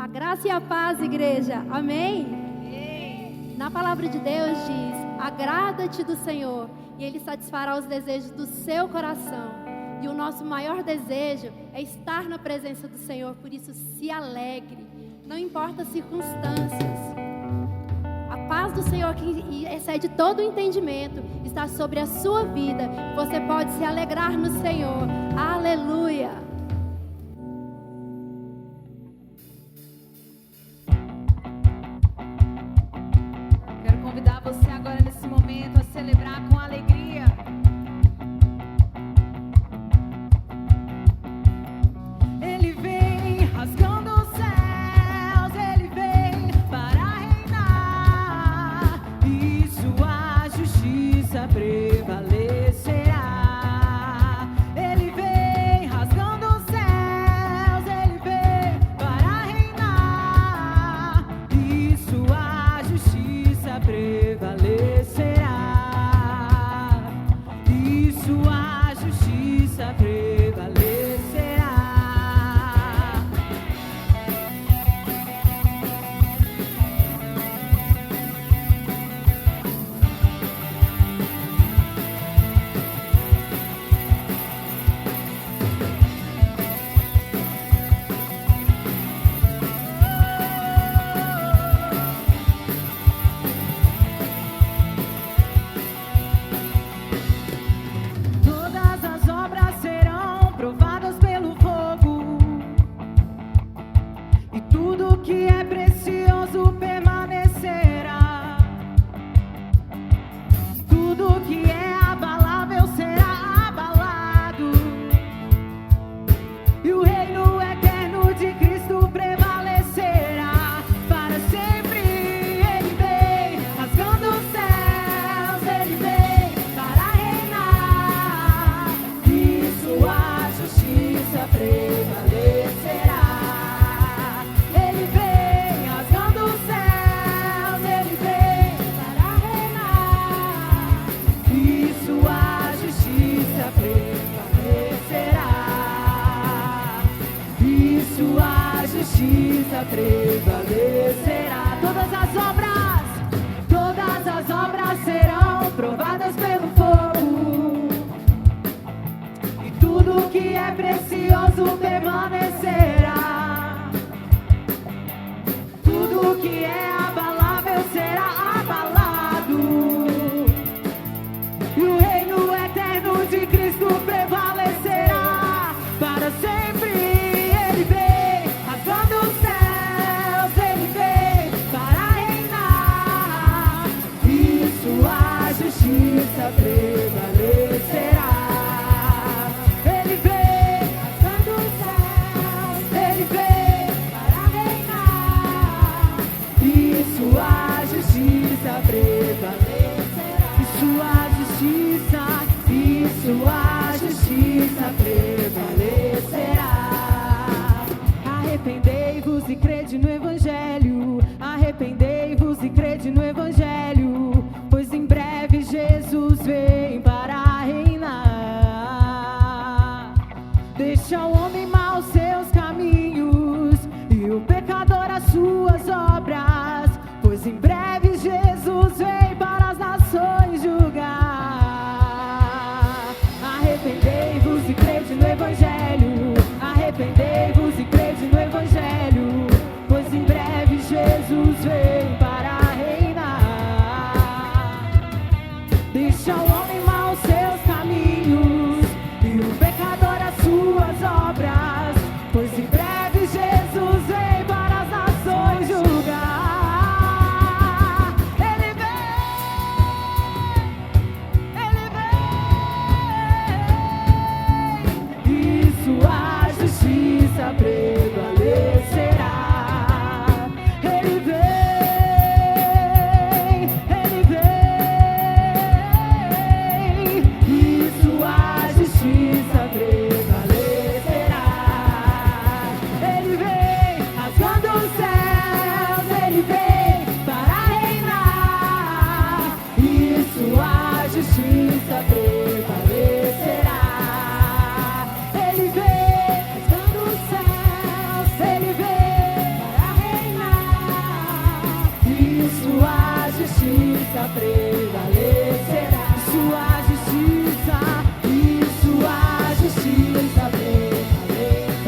A graça e a paz, igreja. Amém? Na palavra de Deus diz: agrada-te do Senhor e Ele satisfará os desejos do seu coração. E o nosso maior desejo é estar na presença do Senhor. Por isso, se alegre, não importa as circunstâncias. A paz do Senhor, que excede todo o entendimento, está sobre a sua vida. Você pode se alegrar no Senhor. Aleluia! Quero convidar você agora nesse momento a celebrar com alegria. Ele vem rasgando os céus, Ele vem para reinar, e sua justiça prevalecerá. Ele vem rasgando os céus, Ele vem para reinar, e sua justiça prevalecerá, e sua justiça prevalecerá. Todas as obras serão provadas pelo fogo, e tudo que é precioso permanecerá. Tudo que é abalável será abalado, e o reino eterno de Cristo prevalecerá para sempre. Ele vem rasgando os céus, Ele vem para reinar, e sua justiça prevalecerá. Ele vem rasgando os céus, Ele vem para reinar, e sua justiça prevalecerá, e sua justiça prevalecerá. Todas as obras serão provadas pelo fogo, e tudo que é precioso permanecerá. Tudo que é abalável será abalado, e o reino eterno de Cristo prevalecerá para sempre. Ele vem rasgando os céus, Ele vem para reinar, e sua justiça prevalecerá. Ele vem rasgando os céus, Ele vem para reinar, e sua justiça prevalecerá. E sua justiça prevalecerá. Arrependei-vos e crede no Evangelho. Arrependei-vos e crede no Evangelho, pois em breve Jesus vem para reinar. Deixa o homem mau seus caminhos e o pecador as suas obras, pois em breve Jesus vem para as nações julgar. Arrependei-vos e crede no Evangelho. Arrependei-vos e crede no Evangelho, pois em breve Jesus vem para reinar. Deixa o homem mau seus caminhos e o pecador as suas obras, prevalecerá. Sua justiça, e sua justiça prevalecerá.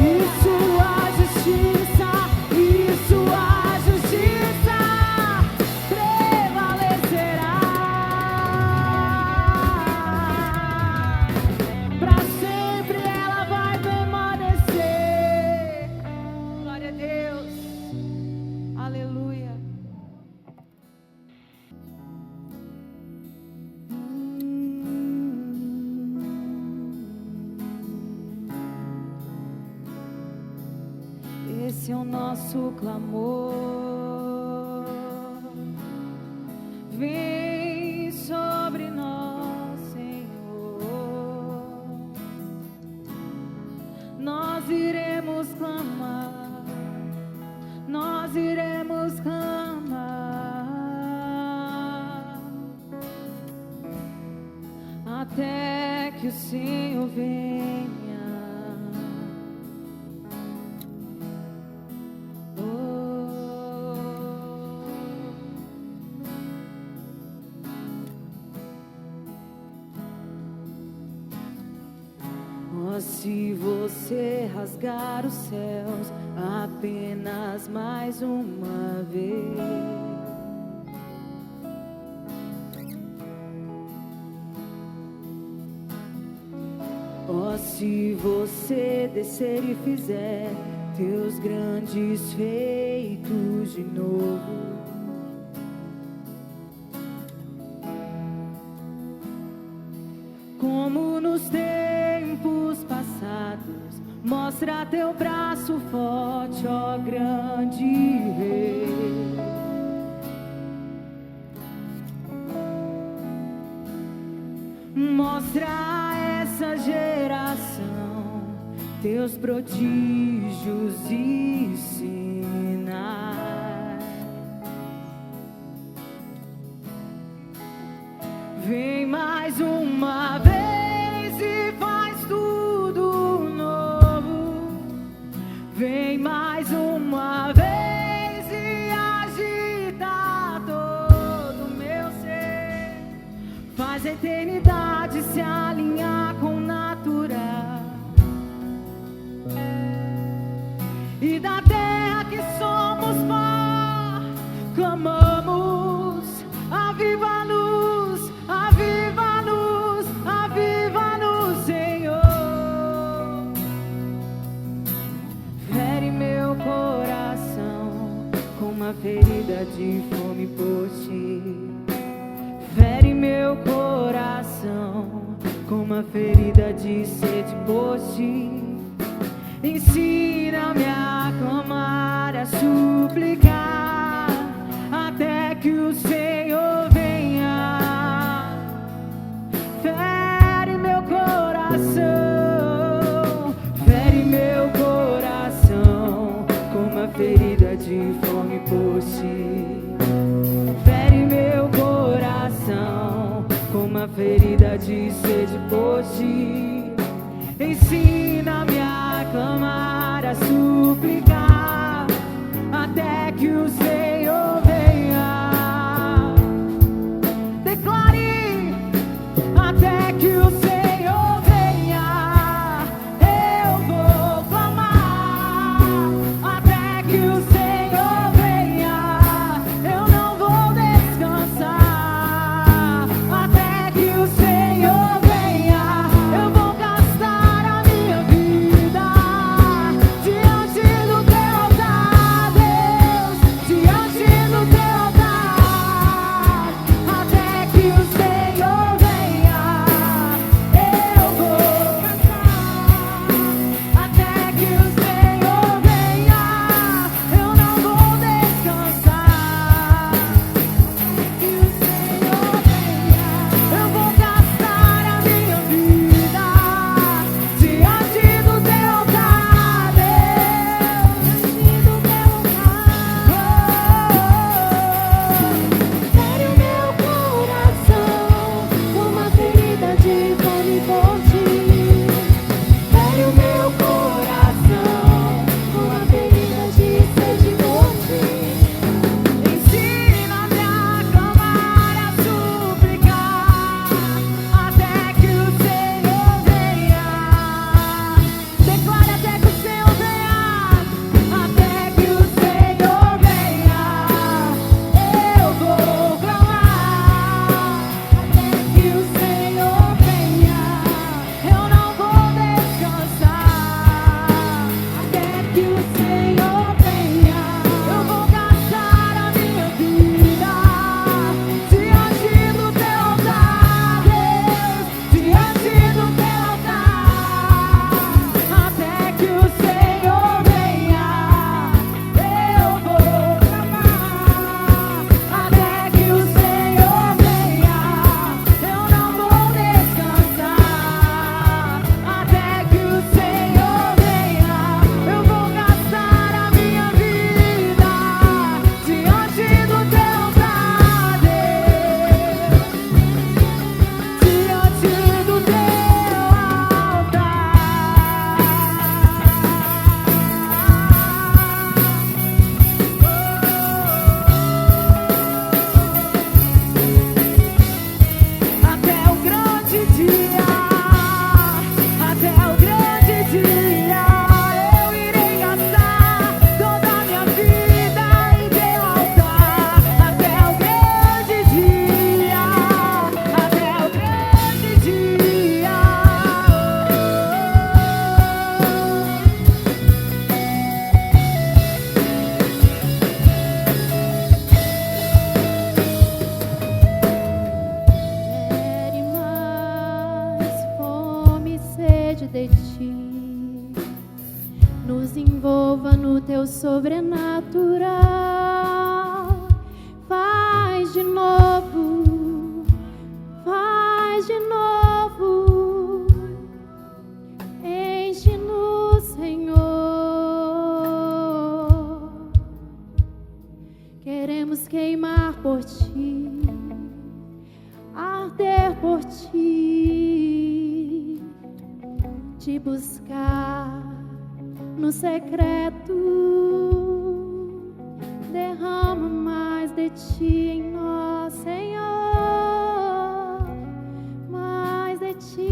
E sua justiça, e sua justiça prevalecerá. Pra sempre ela vai permanecer. Glória a Deus. Aleluia. Esse é o nosso clamor. Vem sobre nós, Senhor. Nós iremos clamar. Nós iremos clamar até que o Senhor venha. Se você rasgar os céus apenas mais uma vez, se você descer e fizer teus grandes feitos de novo, como nos tempos passados, mostra teu braço forte, ó grande Rei. Mostra a essa geração teus prodígios e sinais. Vem mais uma vez e faz tudo novo. Vem mais uma vez e agita todo o meu ser. Faz a eternidade se alinhar com o natural. E da terra que somos pó, clamamos: aviva-nos, aviva-nos, aviva-nos, Senhor. Fere meu coração com uma ferida de fome por ti. Fere meu coração com uma ferida de sede por ti. Ensina-me a clamar, a suplicar, até que o Senhor venha. Fere meu coração, fere meu coração com uma ferida de fome por ti. Fere meu coração com uma ferida de sede por ti. Ensina-me a clamar, a suplicar, até que o Senhor venha. Declare: até que o Senhor venha, eu vou clamar. Até que o Senhor venha, eu não vou descansar. Até que o Senhor venha, eu vou gastar a minha vida nos envolva no teu sobrenatural. Faz de novo, faz de novo, enche-nos, Senhor. Queremos queimar por ti, arder por ti, te buscar no secreto. Derrama mais de ti em nós, Senhor, mais de ti.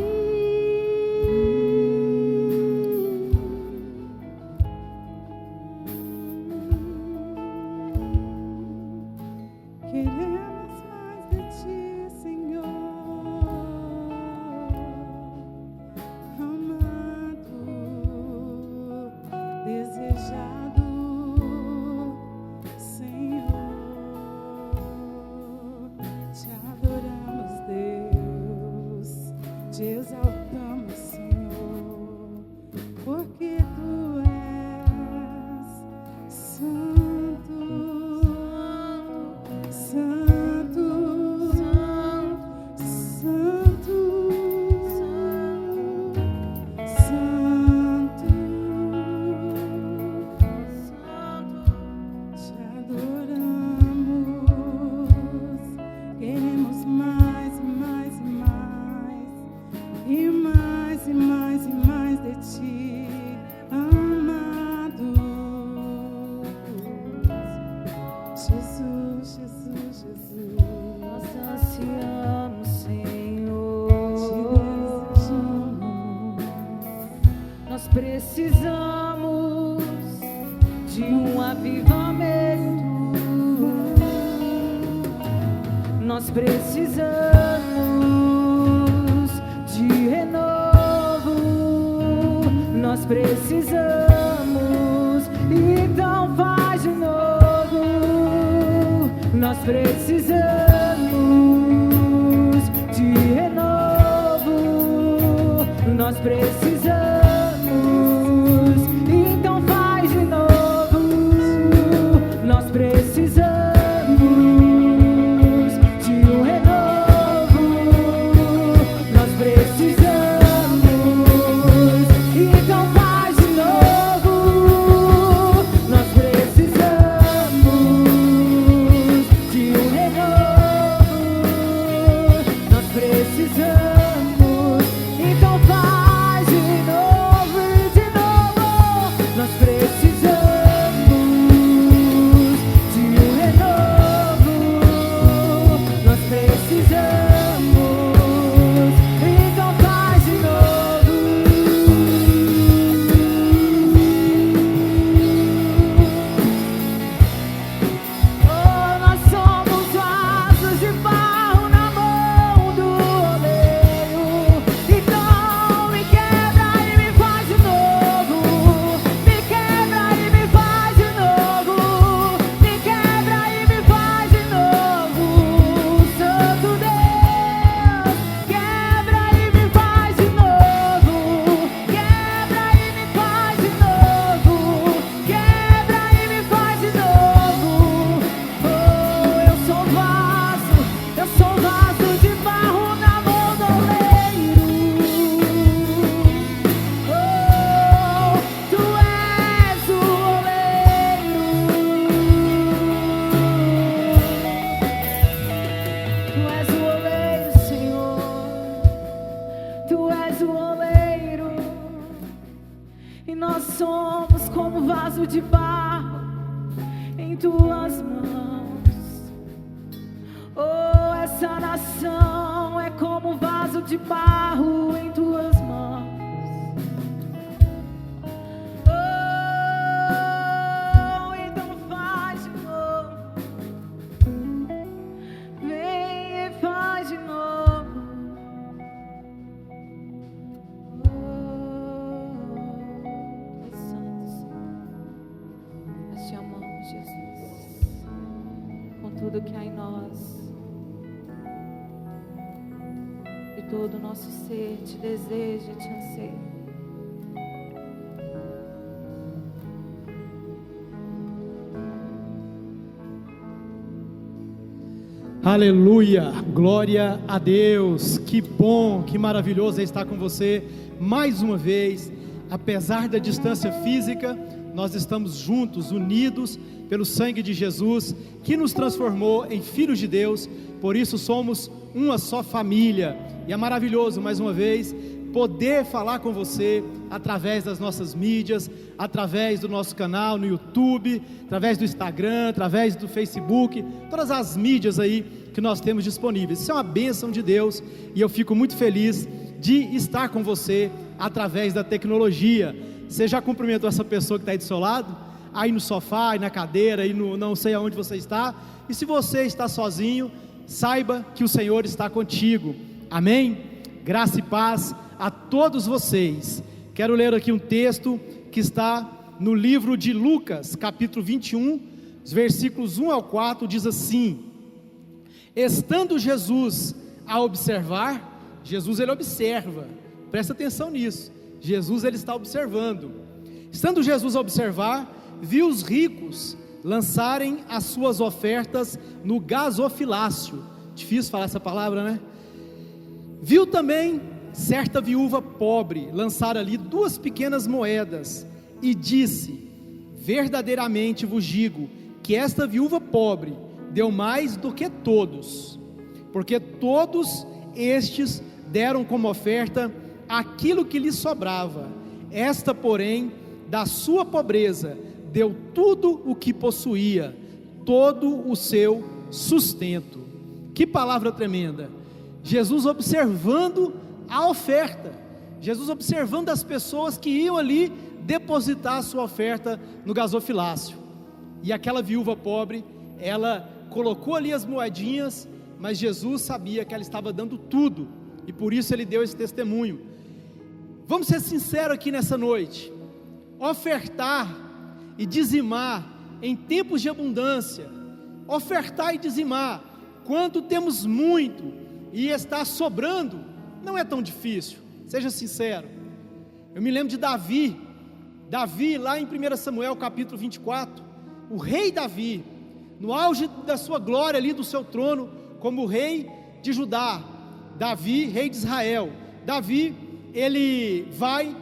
Queremos mais de ti, Senhor, amado, desejado, Senhor. Te adoramos, Deus, te exaltamos, Senhor, porque tu és santo, santo, santo, santo, te adoramos. Queremos mais, mais, mais, e mais, e mais, e mais de ti, amado. Jesus, Jesus, Jesus, nós ansiamos, Senhor, te desejamos. Nós precisamos de um avivamento. Nós precisamos de renovo. Nós precisamos, então faz de novo. Nós precisamos de renovo. Nós precisamos, então faz de novo. Nós precisamos de um renovo. Nós precisamos, então faz de novo. Nós precisamos de um renovo. Nós precisamos, então faz de novo e de novo. Nós precisamos de um renovo. Nós precisamos, então faz de novo. Oh, nós somos vasos de barro na mão do oleiro. Então me quebra e me faz de novo. Me quebra e me faz de novo. Me quebra e me faz de novo. Santo Deus, quebra e me faz de novo. Quebra e me faz de novo. Quebra e me faz de novo. Oh, eu sou vaso de barro na mão do oleiro. Oh, tu és o oleiro. Tu és o oleiro, Senhor. Tu és o oleiro. E nós somos como vaso de barro em tuas mãos. Oh, essa nação é como vaso de barro em tuas mãos. Oh, então faz de novo. Vem e faz de novo. Oh, Santo Senhor, nós te amamos, Jesus, com tudo que há em nós. E todo o nosso ser te deseja, te anseia. Aleluia, glória a Deus, que bom, que maravilhoso é estar com você mais uma vez. Apesar da distância física, nós estamos juntos, unidos pelo sangue de Jesus, que nos transformou em filhos de Deus. Por isso somos uma só família, e é maravilhoso mais uma vez poder falar com você através das nossas mídias, através do nosso canal no YouTube, através do Instagram, através do Facebook, todas as mídias aí que nós temos disponíveis. Isso é uma bênção de Deus, e eu fico muito feliz de estar com você através da tecnologia. Você já cumprimentou essa pessoa que está aí do seu lado? Aí no sofá, aí na cadeira, aí no, não sei aonde você está. E se você está sozinho, saiba que o Senhor está contigo. Amém? Graça e paz a todos vocês. Quero ler aqui um texto que está no livro de Lucas, capítulo 21, os versículos 1 ao 4, diz assim: estando Jesus a observar, Jesus ele observa, presta atenção nisso, Jesus ele está observando. Estando Jesus a observar, viu os ricos lançarem as suas ofertas no gasofilácio. Difícil falar essa palavra, né? Viu também certa viúva pobre lançar ali 2 pequenas moedas, e disse: verdadeiramente vos digo que esta viúva pobre deu mais do que todos, porque todos estes deram como oferta aquilo que lhes sobrava. Esta, porém, da sua pobreza deu tudo o que possuía, todo o seu sustento. Que palavra tremenda! Jesus observando a oferta, Jesus observando as pessoas que iam ali depositar a sua oferta no gasofilácio. E aquela viúva pobre, ela colocou ali as moedinhas, mas Jesus sabia que ela estava dando tudo, e por isso ele deu esse testemunho. Vamos ser sinceros aqui nessa noite. Ofertar e dizimar em tempos de abundância, ofertar e dizimar quando temos muito e está sobrando, não é tão difícil. Seja sincero. Eu me lembro de Davi lá em 1 Samuel capítulo 24, o rei Davi, no auge da sua glória ali, do seu trono, como rei de Judá, Davi, rei de Israel. Davi, ele vai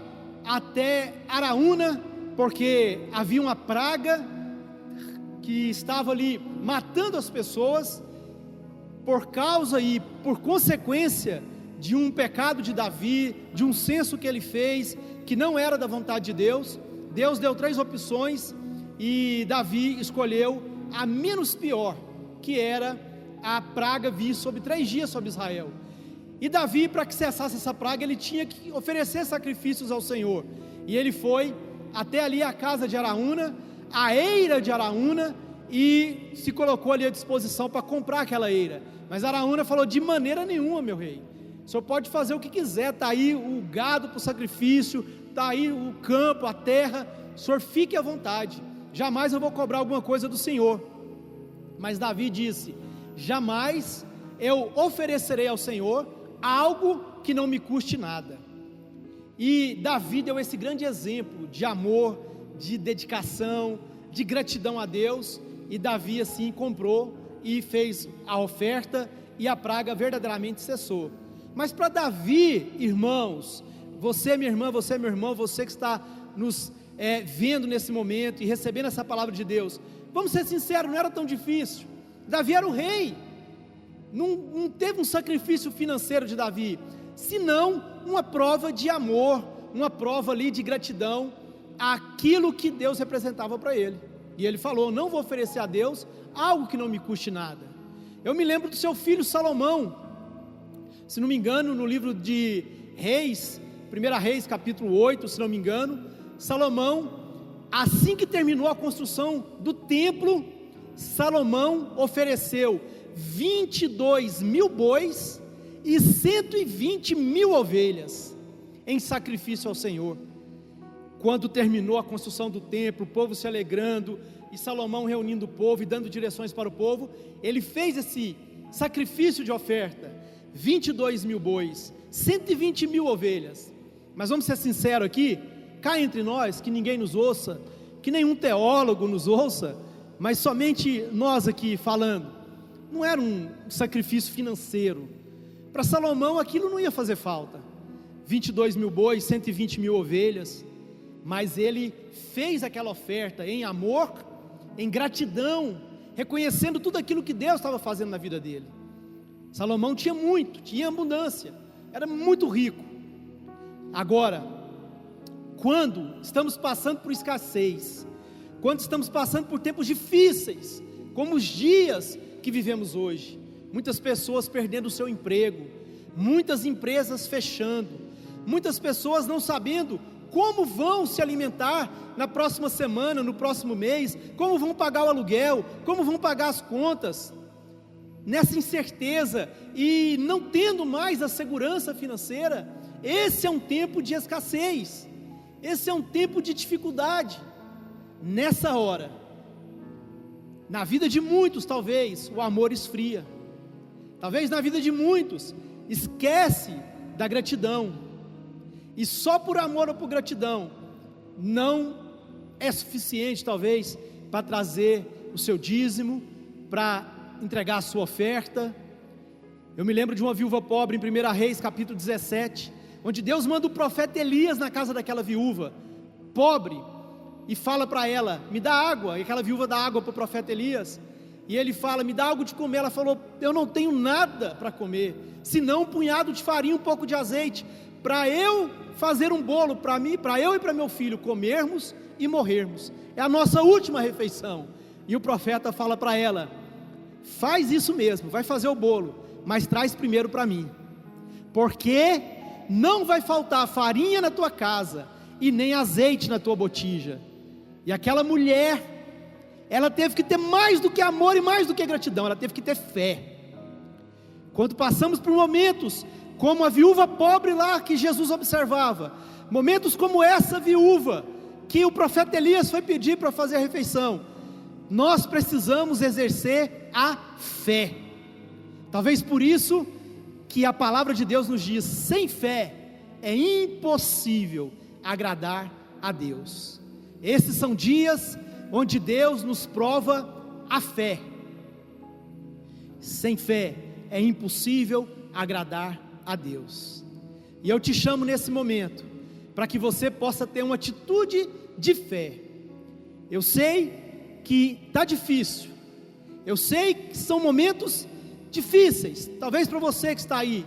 até Araúna, porque havia uma praga que estava ali matando as pessoas, por causa e por consequência de um pecado de Davi, de um censo que ele fez, que não era da vontade de Deus. Deus deu 3 opções, e Davi escolheu a menos pior, que era a praga vir sobre 3 dias sobre Israel. E Davi, para que cessasse essa praga, ele tinha que oferecer sacrifícios ao Senhor, e ele foi até ali a casa de Araúna, a eira de Araúna, e se colocou ali à disposição para comprar aquela eira. Mas Araúna falou: de maneira nenhuma, meu rei, o senhor pode fazer o que quiser, está aí o gado para o sacrifício, está aí o campo, a terra, o senhor fique à vontade, jamais eu vou cobrar alguma coisa do senhor. Mas Davi disse: jamais eu oferecerei ao Senhor algo que não me custe nada. E Davi deu esse grande exemplo de amor, de dedicação, de gratidão a Deus, e Davi assim comprou e fez a oferta, e a praga verdadeiramente cessou. Mas para Davi, irmãos, você minha irmã, você meu irmão, você que está nos vendo nesse momento e recebendo essa palavra de Deus, vamos ser sinceros, não era tão difícil. Davi era o rei, não teve um sacrifício financeiro de Davi, senão uma prova de amor, uma prova ali de gratidão àquilo que Deus representava para ele. E ele falou: não vou oferecer a Deus algo que não me custe nada. Eu me lembro do seu filho Salomão, se não me engano, no livro de Reis, 1 Reis capítulo 8, se não me engano, Salomão, assim que terminou a construção do templo, Salomão ofereceu 22.000 bois e 120.000 ovelhas em sacrifício ao Senhor. Quando terminou a construção do templo, o povo se alegrando, e Salomão reunindo o povo e dando direções para o povo, ele fez esse sacrifício de oferta: 22.000 bois, 120.000 ovelhas. Mas vamos ser sinceros aqui, cá entre nós, que ninguém nos ouça, que nenhum teólogo nos ouça, mas somente nós aqui falando, não era um sacrifício financeiro. Para Salomão aquilo não ia fazer falta, 22 mil bois, 120 mil ovelhas, mas ele fez aquela oferta em amor, em gratidão, reconhecendo tudo aquilo que Deus estava fazendo na vida dele. Salomão tinha muito, tinha abundância, era muito rico. Agora, quando estamos passando por escassez, quando estamos passando por tempos difíceis, como os dias que vivemos hoje, muitas pessoas perdendo o seu emprego, muitas empresas fechando, muitas pessoas não sabendo como vão se alimentar na próxima semana, no próximo mês, como vão pagar o aluguel, como vão pagar as contas, nessa incerteza e não tendo mais a segurança financeira. Esse é um tempo de escassez, esse é um tempo de dificuldade. Nessa hora, na vida de muitos talvez o amor esfria, talvez na vida de muitos esquece da gratidão, e só por amor ou por gratidão não é suficiente talvez para trazer o seu dízimo, para entregar a sua oferta. Eu me lembro de uma viúva pobre em 1 Reis capítulo 17, onde Deus manda o profeta Elias na casa daquela viúva pobre, e fala para ela, me dá água, e aquela viúva dá água para o profeta Elias, e ele fala, me dá algo de comer. Ela falou, eu não tenho nada para comer, senão um punhado de farinha, um pouco de azeite, para eu fazer um bolo para mim, para eu e para meu filho comermos e morrermos, é a nossa última refeição. E o profeta fala para ela, faz isso mesmo, vai fazer o bolo, mas traz primeiro para mim, porque não vai faltar farinha na tua casa, e nem azeite na tua botija. E aquela mulher, ela teve que ter mais do que amor e mais do que gratidão, ela teve que ter fé. Quando passamos por momentos como a viúva pobre lá que Jesus observava, momentos como essa viúva que o profeta Elias foi pedir para fazer a refeição, nós precisamos exercer a fé. Talvez por isso que a palavra de Deus nos diz, sem fé é impossível agradar a Deus. Esses são dias onde Deus nos prova a fé. Sem fé é impossível agradar a Deus. E eu te chamo nesse momento para que você possa ter uma atitude de fé. Eu sei que está difícil, eu sei que são momentos difíceis, talvez para você que está aí,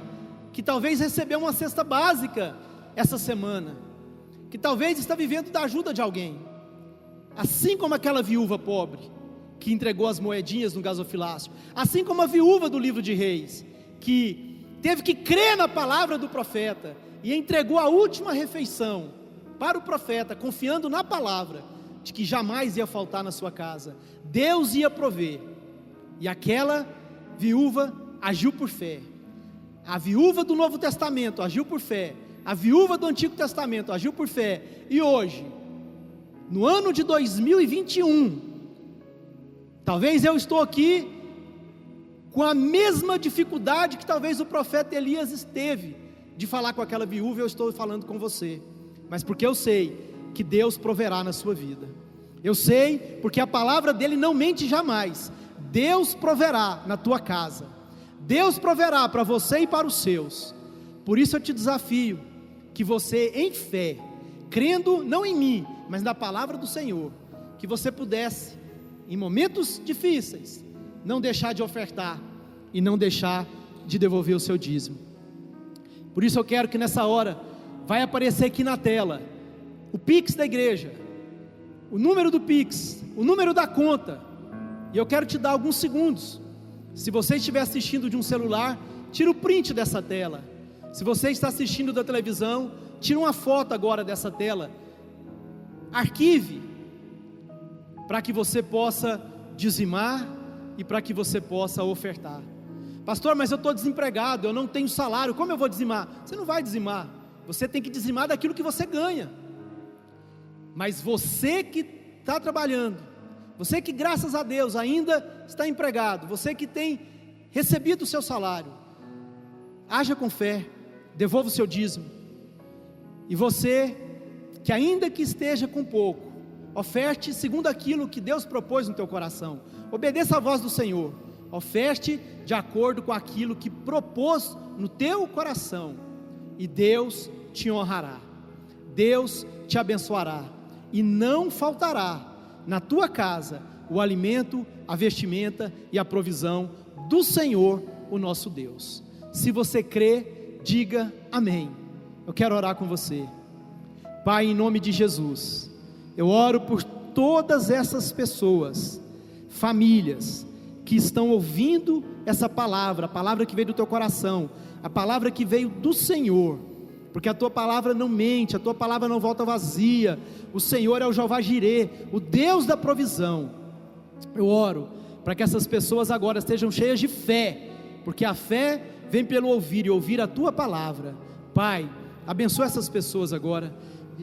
que talvez recebeu uma cesta básica essa semana, que talvez está vivendo da ajuda de alguém, assim como aquela viúva pobre, que entregou as moedinhas no gasofilácio, assim como a viúva do livro de Reis, que teve que crer na palavra do profeta, e entregou a última refeição para o profeta, confiando na palavra, de que jamais ia faltar na sua casa, Deus ia prover, e aquela viúva agiu por fé. A viúva do Novo Testamento agiu por fé, a viúva do Antigo Testamento agiu por fé, e hoje, no ano de 2021, talvez eu estou aqui com a mesma dificuldade que talvez o profeta Elias esteve, de falar com aquela viúva. Eu estou falando com você, mas porque eu sei que Deus proverá na sua vida, eu sei, porque a palavra dele não mente jamais. Deus proverá na tua casa, Deus proverá para você e para os seus. Por isso eu te desafio, que você em fé, crendo não em mim, mas na palavra do Senhor, que você pudesse, em momentos difíceis, não deixar de ofertar, e não deixar de devolver o seu dízimo. Por isso eu quero que nessa hora, vai aparecer aqui na tela, o Pix da igreja, o número do Pix, o número da conta, e eu quero te dar alguns segundos. Se você estiver assistindo de um celular, tira o print dessa tela. Se você está assistindo da televisão, tira uma foto agora dessa tela, arquive, para que você possa dizimar, e para que você possa ofertar. Pastor, mas eu estou desempregado, eu não tenho salário, como eu vou dizimar? Você não vai dizimar, você tem que dizimar daquilo que você ganha. Mas você que está trabalhando, você que graças a Deus ainda está empregado, você que tem recebido o seu salário, haja com fé, devolva o seu dízimo. E você que ainda que esteja com pouco, oferte segundo aquilo que Deus propôs no teu coração, obedeça a voz do Senhor, Oferte de acordo com aquilo que propôs no teu coração, e Deus te honrará, Deus te abençoará, e não faltará na tua casa o alimento, a vestimenta e a provisão do Senhor, o nosso Deus. Se você crê, diga amém. Eu quero orar com você. Pai, em nome de Jesus, eu oro por todas essas pessoas, famílias, que estão ouvindo essa palavra, a palavra que veio do teu coração, a palavra que veio do Senhor, porque a tua palavra não mente, a tua palavra não volta vazia. O Senhor é o Jeová Jirê, o Deus da provisão. Eu oro para que essas pessoas agora estejam cheias de fé, porque a fé vem pelo ouvir, e ouvir a tua palavra. Pai, abençoa essas pessoas agora,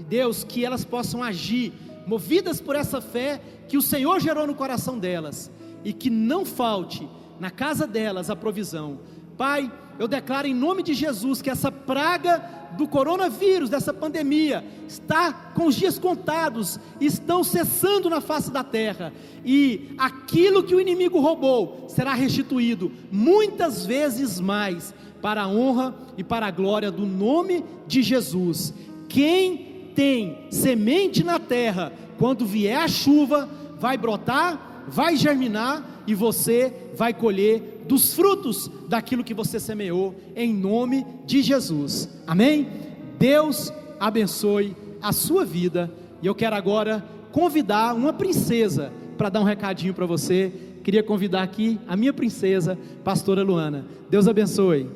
Deus, que elas possam agir, movidas por essa fé que o Senhor gerou no coração delas, e que não falte na casa delas a provisão. Pai, eu declaro em nome de Jesus que essa praga do coronavírus, dessa pandemia, está com os dias contados, estão cessando na face da terra, e aquilo que o inimigo roubou será restituído muitas vezes mais, para a honra e para a glória do nome de Jesus. Quem tem semente na terra, quando vier a chuva, vai brotar, vai germinar, e você vai colher dos frutos daquilo que você semeou, em nome de Jesus, amém? Deus abençoe a sua vida, e eu quero agora convidar uma princesa, para dar um recadinho para você. Queria convidar aqui a minha princesa, pastora Luana. Deus abençoe.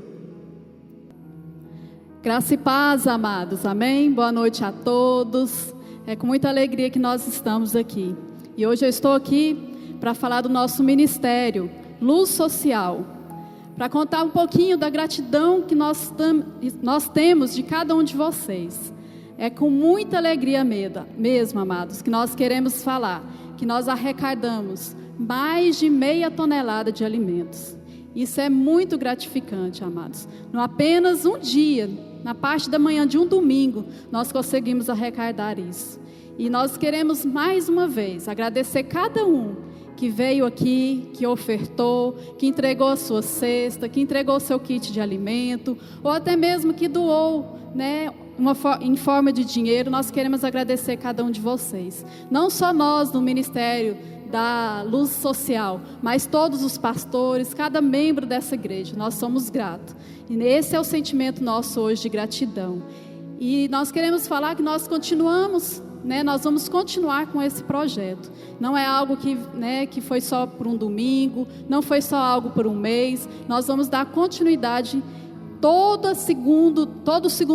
Graça e paz, amados, amém? Boa noite a todos. É com muita alegria que nós estamos aqui, e hoje eu estou aqui para falar do nosso ministério, Luz Social, para contar um pouquinho da gratidão que nós temos de cada um de vocês. É com muita alegria mesmo, amados, que nós queremos falar, que nós arrecadamos mais de 0,5 tonelada de alimentos. Isso é muito gratificante, amados. Não apenas um dia, na parte da manhã de um domingo, nós conseguimos arrecadar isso. E nós queremos mais uma vez agradecer cada um que veio aqui, que ofertou, que entregou a sua cesta, que entregou o seu kit de alimento, ou até mesmo que doou, né, em forma de dinheiro. Nós queremos agradecer cada um de vocês. Não só nós no Ministério da Luz Social, mas todos os pastores, cada membro dessa igreja, nós somos gratos. E esse é o sentimento nosso hoje de gratidão. E nós queremos falar que nós continuamos, nós vamos continuar com esse projeto. Não é algo que foi só por um domingo, não foi só algo por um mês. Nós vamos dar continuidade todo segundo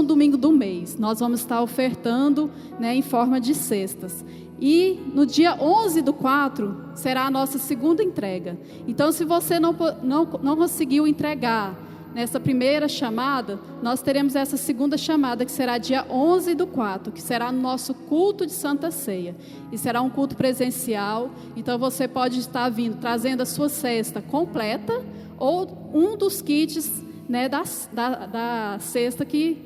domingo do mês. Nós vamos estar ofertando, em forma de cestas. E no dia 11/4 será a nossa segunda entrega. Então, se você não conseguiu entregar nessa primeira chamada, nós teremos essa segunda chamada, que será dia 11/4, que será no nosso culto de Santa Ceia, e será um culto presencial. Então você pode estar vindo, trazendo a sua cesta completa, ou um dos kits, da cesta, que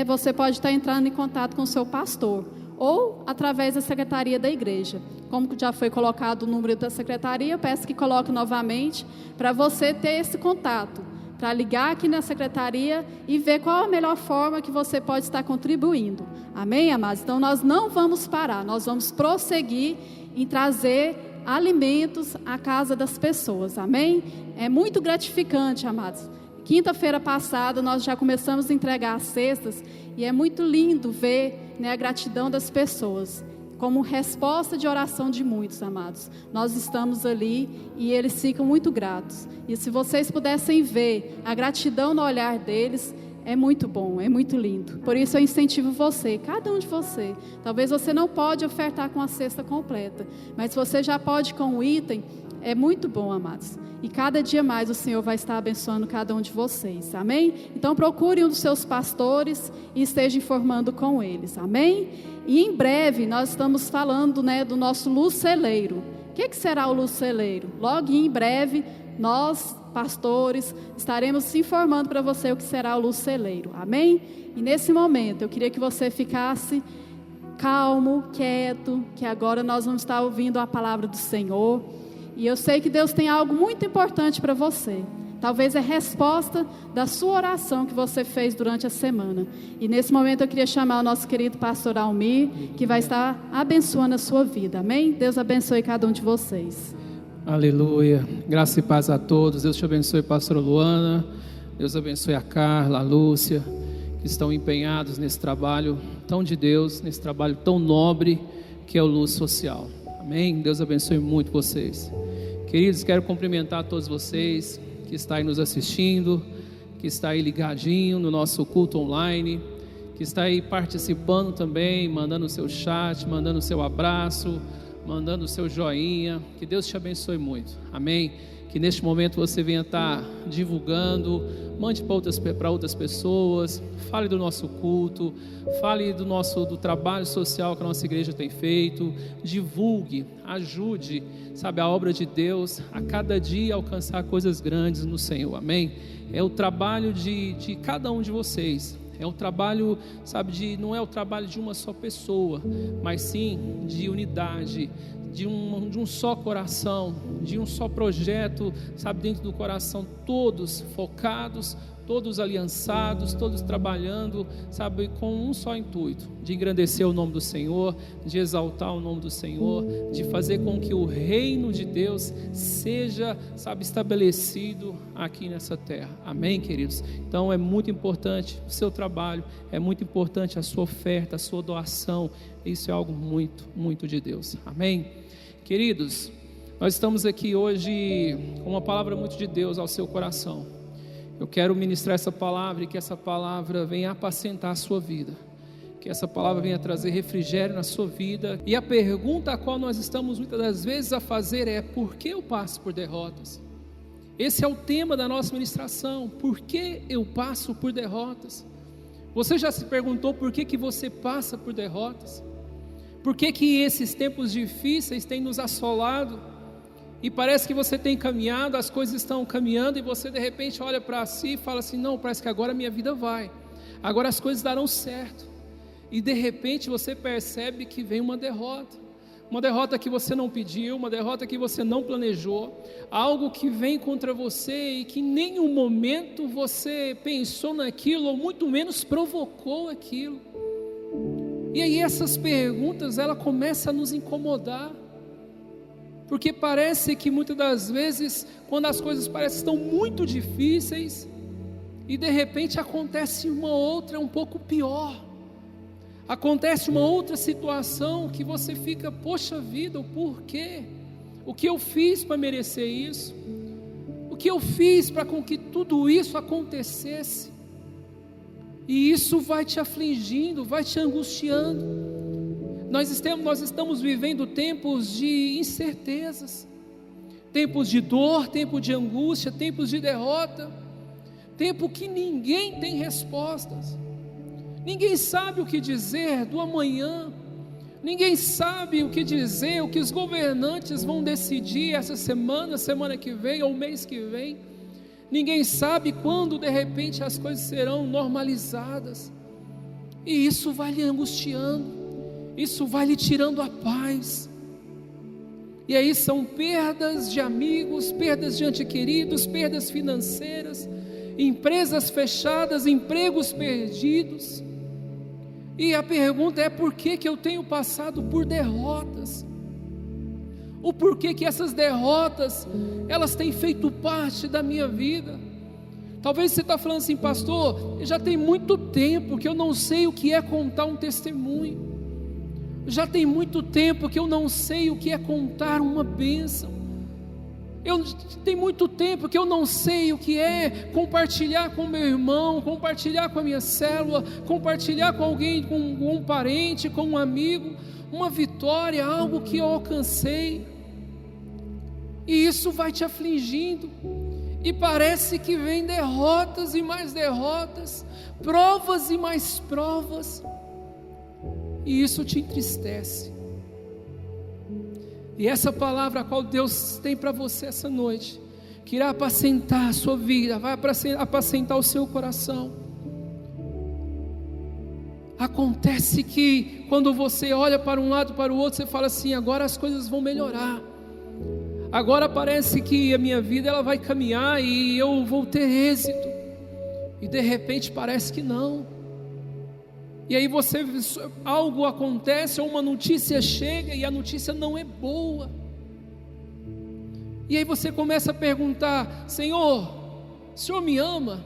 você pode estar entrando em contato com o seu pastor, ou através da secretaria da igreja. Como já foi colocado o número da secretaria, eu peço que coloque novamente, para você ter esse contato, para ligar aqui na secretaria e ver qual a melhor forma que você pode estar contribuindo. Amém, amados? Então nós não vamos parar, nós vamos prosseguir em trazer alimentos à casa das pessoas. Amém? É muito gratificante, amados. Quinta-feira passada nós já começamos a entregar as cestas, e é muito lindo ver, a gratidão das pessoas, como resposta de oração de muitos, amados. Nós estamos ali e eles ficam muito gratos. E se vocês pudessem ver a gratidão no olhar deles, é muito bom, é muito lindo. Por isso eu incentivo você, cada um de você. Talvez você não pode ofertar com a cesta completa, mas você já pode com o item. É muito bom, amados. E cada dia mais o Senhor vai estar abençoando cada um de vocês, amém? Então procure um dos seus pastores e esteja informando com eles, amém? E em breve nós estamos falando, do nosso Luz Celeiro. O que será o Luz Celeiro? Logo em breve, nós, pastores, estaremos informando para você o que será o Luz Celeiro, amém? E nesse momento eu queria que você ficasse calmo, quieto, que agora nós vamos estar ouvindo a palavra do Senhor. E eu sei que Deus tem algo muito importante para você. Talvez é resposta da sua oração que você fez durante a semana. E nesse momento eu queria chamar o nosso querido pastor Almir, que vai estar abençoando a sua vida. Amém? Deus abençoe cada um de vocês. Aleluia. Graça e paz a todos. Deus te abençoe, pastora Luana. Deus abençoe a Carla, a Lúcia, que estão empenhados nesse trabalho tão de Deus, nesse trabalho tão nobre que é o Luz Social. Amém? Deus abençoe muito vocês. Queridos, quero cumprimentar todos vocês que está aí nos assistindo, que está aí ligadinho no nosso culto online, que está aí participando também, mandando o seu chat, mandando o seu abraço, mandando o seu joinha. Que Deus te abençoe muito, amém? Que neste momento você venha estar divulgando, mande para outras pessoas, fale do nosso culto, fale do trabalho social que a nossa igreja tem feito, divulgue, ajude, sabe, a obra de Deus a cada dia alcançar coisas grandes no Senhor, amém? É o trabalho de cada um de vocês. É o trabalho, sabe, não é o trabalho de uma só pessoa, mas sim de unidade, de um só coração, de um só projeto, sabe, dentro do coração, todos focados, todos aliançados, todos trabalhando, sabe, com um só intuito, de engrandecer o nome do Senhor, de exaltar o nome do Senhor, de fazer com que o reino de Deus seja, sabe, estabelecido aqui nessa terra, amém, queridos? Então é muito importante o seu trabalho, é muito importante a sua oferta, a sua doação, isso é algo muito, muito de Deus, amém? Queridos, nós estamos aqui hoje com uma palavra muito de Deus ao seu coração. Eu quero ministrar essa palavra e que essa palavra venha apacentar a sua vida, que essa palavra venha trazer refrigério na sua vida. E a pergunta a qual nós estamos muitas das vezes a fazer é: por que eu passo por derrotas? Esse é o tema da nossa ministração, por que eu passo por derrotas? Você já se perguntou por que você passa por derrotas? Por que esses tempos difíceis têm nos assolado? E parece que você tem caminhado, as coisas estão caminhando, e você de repente olha para si e fala assim: não, parece que agora a minha vida vai, agora as coisas darão certo. E de repente você percebe que vem uma derrota que você não pediu, uma derrota que você não planejou, algo que vem contra você e que em nenhum momento você pensou naquilo, ou muito menos provocou aquilo. E aí essas perguntas, ela começa a nos incomodar, porque parece que muitas das vezes, quando as coisas parecem estão muito difíceis, e de repente acontece uma outra um pouco pior, acontece uma outra situação que você fica: poxa vida, o porquê? O que eu fiz para merecer isso? O que eu fiz para com que tudo isso acontecesse? E isso vai te afligindo, vai te angustiando. Nós estamos vivendo tempos de incertezas, tempos de dor, tempo de angústia, tempos de derrota, tempo que ninguém tem respostas, ninguém sabe o que dizer do amanhã, ninguém sabe o que dizer, o que os governantes vão decidir essa semana que vem ou mês que vem, ninguém sabe quando de repente as coisas serão normalizadas, e isso vai lhe angustiando, isso vai lhe tirando a paz. E aí são perdas de amigos, perdas de entes queridos, perdas financeiras, empresas fechadas, empregos perdidos. E a pergunta é: por que eu tenho passado por derrotas? O porquê que essas derrotas, elas têm feito parte da minha vida? Talvez você está falando assim: pastor, já tem muito tempo que eu não sei o que é contar um testemunho, já tem muito tempo que eu não sei o que é contar uma bênção, tem muito tempo que eu não sei o que é compartilhar com meu irmão, compartilhar com a minha célula, compartilhar com alguém, com um parente, com um amigo, uma vitória, algo que eu alcancei. E isso vai te afligindo, e parece que vem derrotas e mais derrotas, provas e mais provas, e isso te entristece. E essa palavra a qual Deus tem para você essa noite, que irá apacentar a sua vida, vai apacentar o seu coração. Acontece que quando você olha para um lado e para o outro, você fala assim: agora as coisas vão melhorar, Agora parece que a minha vida ela vai caminhar e eu vou ter êxito. E de repente parece que não. E aí algo acontece, ou uma notícia chega e a notícia não é boa. E aí você começa a perguntar: Senhor, o Senhor me ama?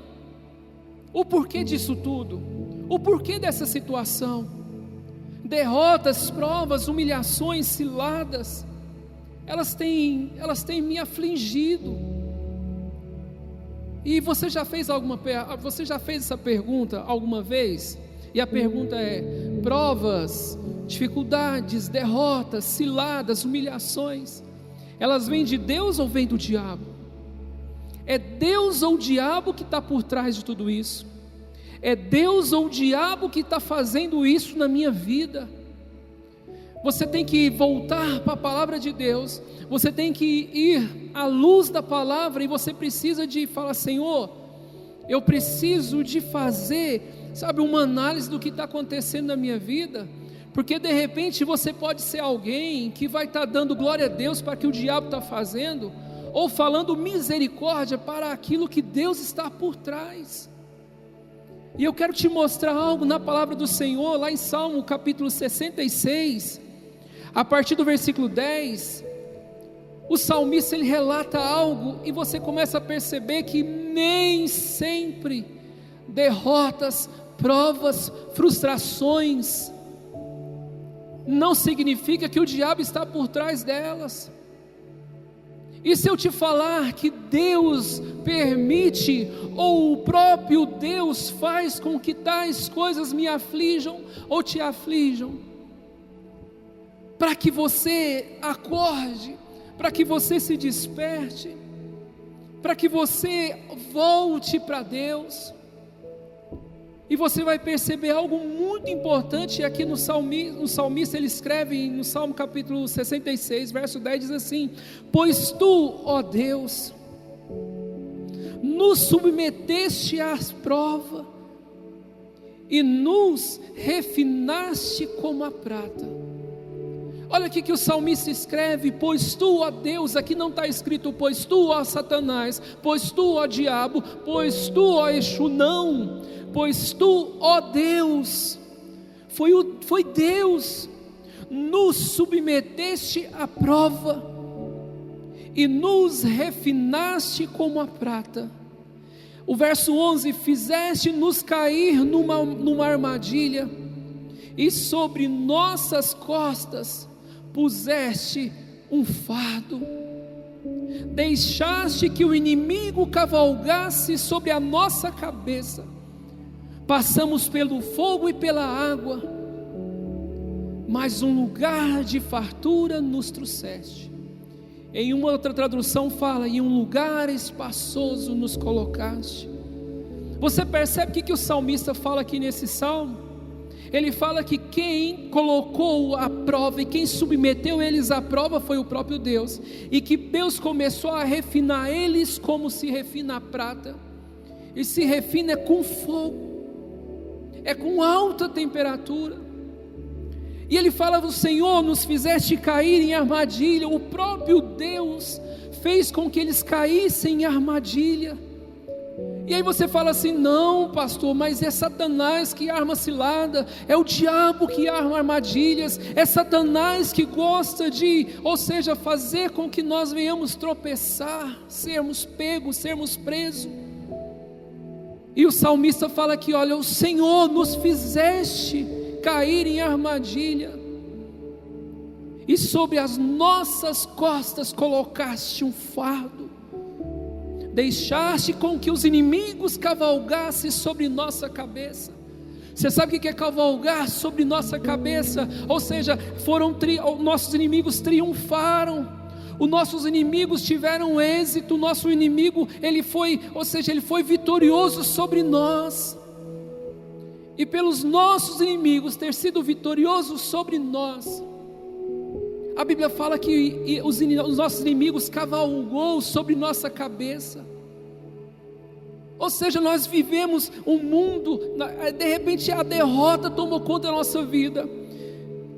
O porquê disso tudo? O porquê dessa situação? Derrotas, provas, humilhações, ciladas, elas têm me afligido. E você já fez essa pergunta alguma vez? E a pergunta é: provas, dificuldades, derrotas, ciladas, humilhações, elas vêm de Deus ou vêm do diabo? É Deus ou o diabo que está por trás de tudo isso? É Deus ou o diabo que está fazendo isso na minha vida? Você tem que voltar para a palavra de Deus, você tem que ir à luz da palavra, e você precisa de falar: Senhor, eu preciso de fazer, uma análise do que está acontecendo na minha vida, porque de repente você pode ser alguém que vai estar dando glória a Deus para o que o diabo está fazendo, ou falando misericórdia para aquilo que Deus está por trás. E eu quero te mostrar algo na palavra do Senhor, lá em Salmo capítulo 66, a partir do versículo 10, o salmista ele relata algo, e você começa a perceber que nem sempre derrotas, provas, frustrações, não significa que o diabo está por trás delas. E se eu te falar que Deus permite, ou o próprio Deus faz com que tais coisas me aflijam ou te aflijam, para que você acorde, para que você se desperte, para que você volte para Deus. E você vai perceber algo muito importante aqui no salmista. Ele escreve no Salmo capítulo 66, verso 10, diz assim: pois tu, ó Deus, nos submeteste às provas e nos refinaste como a prata. Olha aqui que o salmista escreve: pois tu, ó Deus. Aqui não está escrito pois tu, ó Satanás, pois tu, ó diabo, pois tu, ó Exu, não. Pois tu, ó Deus, foi Deus, nos submeteste à prova e nos refinaste como a prata. O verso 11: fizeste-nos cair numa armadilha, e sobre nossas costas puseste um fardo. Deixaste que o inimigo cavalgasse sobre a nossa cabeça. Passamos pelo fogo e pela água, mas um lugar de fartura nos trouxeste. Em uma outra tradução fala: em um lugar espaçoso nos colocaste. Você percebe o que o salmista fala aqui nesse salmo? Ele fala que quem colocou a prova e quem submeteu eles à prova foi o próprio Deus, e que Deus começou a refinar eles como se refina a prata, e se refina com fogo, é com alta temperatura. E ele fala: o Senhor nos fizeste cair em armadilha. O próprio Deus fez com que eles caíssem em armadilha. E aí você fala assim: não, pastor, mas é Satanás que arma cilada, é o diabo que arma armadilhas, é Satanás que gosta de, fazer com que nós venhamos tropeçar, sermos pegos, sermos presos. E o salmista fala aqui: olha, o Senhor nos fizeste cair em armadilha, e sobre as nossas costas colocaste um fardo. Deixaste com que os inimigos cavalgassem sobre nossa cabeça. Você sabe o que é cavalgar sobre nossa cabeça? Nossos inimigos triunfaram. Os nossos inimigos tiveram êxito. O nosso inimigo, ele foi vitorioso sobre nós. E pelos nossos inimigos ter sido vitorioso sobre nós, a Bíblia fala que os nossos inimigos cavalgou sobre nossa cabeça. Nós vivemos um mundo, de repente a derrota tomou conta da nossa vida,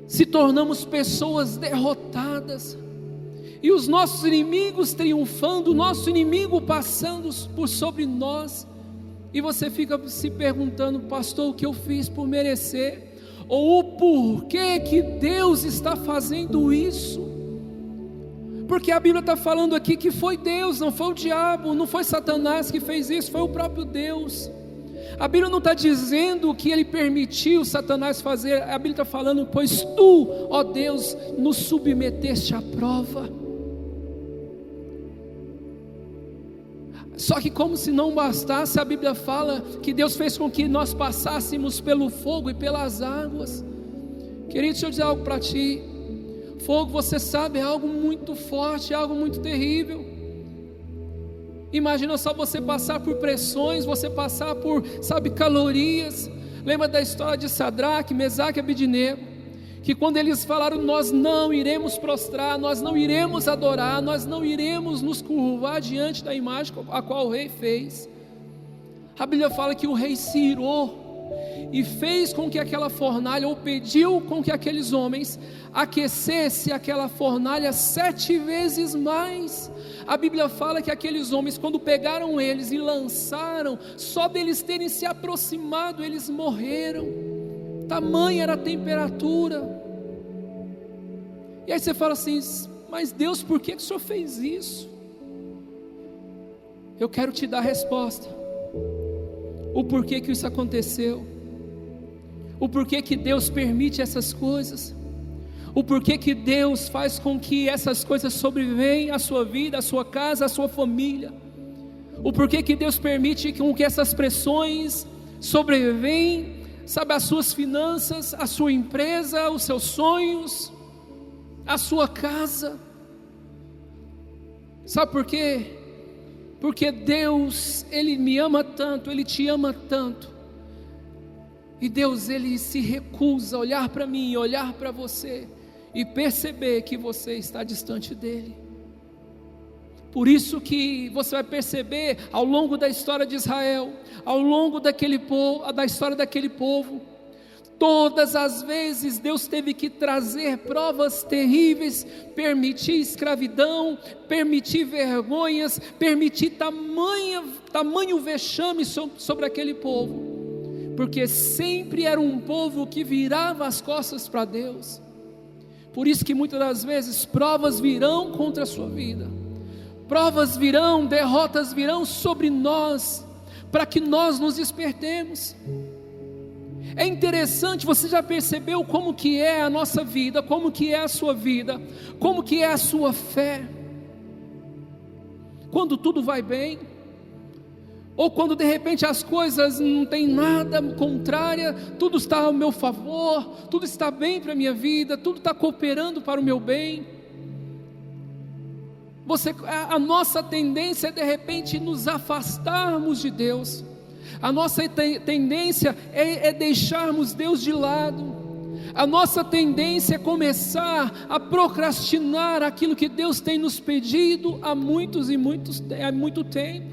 se tornamos pessoas derrotadas. e os nossos inimigos triunfando, o nosso inimigo passando por sobre nós, e você fica se perguntando: pastor, o que eu fiz por merecer? Ou o porquê que Deus está fazendo isso? Porque a Bíblia está falando aqui que foi Deus, não foi o diabo, não foi Satanás que fez isso, foi o próprio Deus. A Bíblia não está dizendo que ele permitiu Satanás fazer, a Bíblia está falando: pois tu, ó Deus, nos submeteste à prova. Só que, como se não bastasse, a Bíblia fala que Deus fez com que nós passássemos pelo fogo e pelas águas. Querido, deixa eu dizer algo para ti. Fogo, você sabe, é algo muito forte, é algo muito terrível. Imagina só você passar por pressões, você passar por, calorias. Lembra da história de Sadraque, Mesaque e Abednego? Que quando eles falaram: nós não iremos prostrar, nós não iremos adorar, nós não iremos nos curvar diante da imagem a qual o rei fez. A Bíblia fala que o rei se irou e fez com que aquela fornalha, ou pediu com que aqueles homens aquecesse aquela fornalha 7 vezes mais. A Bíblia fala que aqueles homens, quando pegaram eles e lançaram, só deles terem se aproximado, eles morreram. Tamanha era a temperatura. E aí você fala assim: mas Deus, por que o Senhor fez isso? Eu quero te dar a resposta. O porquê que isso aconteceu, o porquê que Deus permite essas coisas, o porquê que Deus faz com que essas coisas sobrevenham à sua vida, à sua casa, à sua família, o porquê que Deus permite com que essas pressões sobrevenham, às suas finanças, à sua empresa, os seus sonhos, à sua casa. Sabe por quê? Porque Deus, Ele me ama tanto, Ele te ama tanto, e Deus, Ele se recusa a olhar para mim, olhar para você e perceber que você está distante dEle. Por isso que você vai perceber ao longo da história de Israel, ao longo da história daquele povo, todas as vezes Deus teve que trazer provas terríveis, permitir escravidão, permitir vergonhas, permitir tamanho vexame sobre aquele povo, porque sempre era um povo que virava as costas para Deus. Por isso que muitas das vezes provas virão contra a sua vida, provas virão, derrotas virão sobre nós, para que nós nos despertemos. É interessante, você já percebeu como que é a nossa vida, como que é a sua vida, como que é a sua fé? Quando tudo vai bem, ou quando de repente as coisas não tem nada contrária, tudo está ao meu favor, tudo está bem para a minha vida, tudo está cooperando para o meu bem. A nossa tendência é de repente nos afastarmos de Deus. A nossa tendência é deixarmos Deus de lado. A nossa tendência é começar a procrastinar aquilo que Deus tem nos pedido há muito tempo.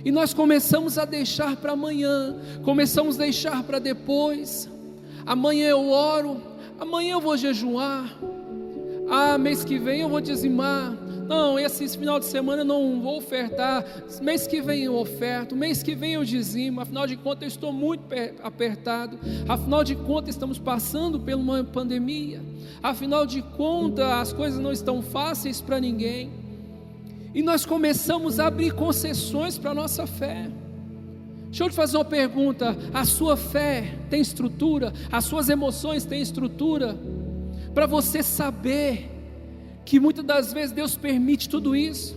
E nós começamos a deixar para amanhã, começamos a deixar para depois. Amanhã eu oro, amanhã eu vou jejuar, mês que vem eu vou dizimar. Não, esse final de semana eu não vou ofertar, mês que vem eu oferto, mês que vem eu dizimo. Afinal de contas eu estou muito apertado, afinal de contas estamos passando por uma pandemia, afinal de contas as coisas não estão fáceis para ninguém. E nós começamos a abrir concessões para a nossa fé. Deixa eu te fazer uma pergunta: a sua fé tem estrutura? As suas emoções têm estrutura? Para você saber que muitas das vezes Deus permite tudo isso.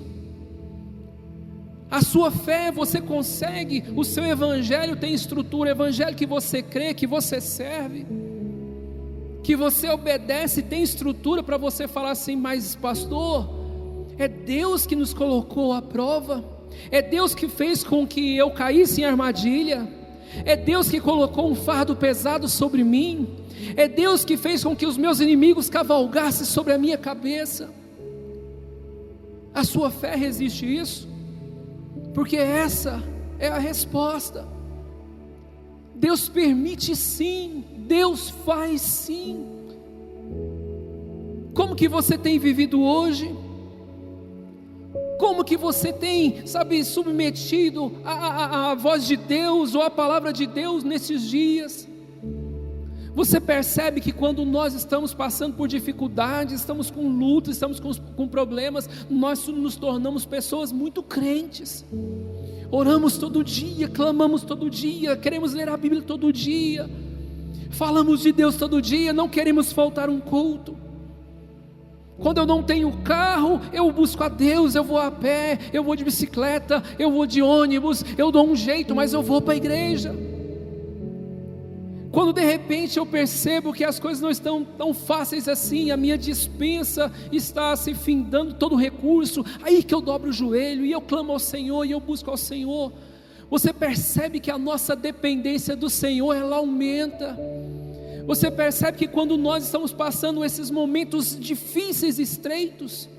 A sua fé, você consegue, o seu evangelho tem estrutura, o evangelho que você crê, que você serve, que você obedece, tem estrutura para você falar assim: mas pastor, é Deus que nos colocou à prova, é Deus que fez com que eu caísse em armadilha, é Deus que colocou um fardo pesado sobre mim, é Deus que fez com que os meus inimigos cavalgassem sobre a minha cabeça. A sua fé resiste isso? Porque essa é a resposta. Deus permite sim, Deus faz sim. Como que você tem vivido hoje? Como que você tem, submetido a voz de Deus ou a palavra de Deus nesses dias? Você percebe que quando nós estamos passando por dificuldades, estamos com lutas, estamos com problemas, nós nos tornamos pessoas muito crentes. Oramos todo dia, clamamos todo dia, queremos ler a Bíblia todo dia, falamos de Deus todo dia, não queremos faltar um culto. Quando eu não tenho carro, eu busco a Deus, eu vou a pé, eu vou de bicicleta, eu vou de ônibus, eu dou um jeito, mas eu vou para a igreja. Quando de repente eu percebo que as coisas não estão tão fáceis assim, a minha despensa está se findando todo o recurso, aí que eu dobro o joelho e eu clamo ao Senhor e eu busco ao Senhor. Você percebe que a nossa dependência do Senhor, ela aumenta. Você percebe que quando nós estamos passando esses momentos difíceis e estreitos,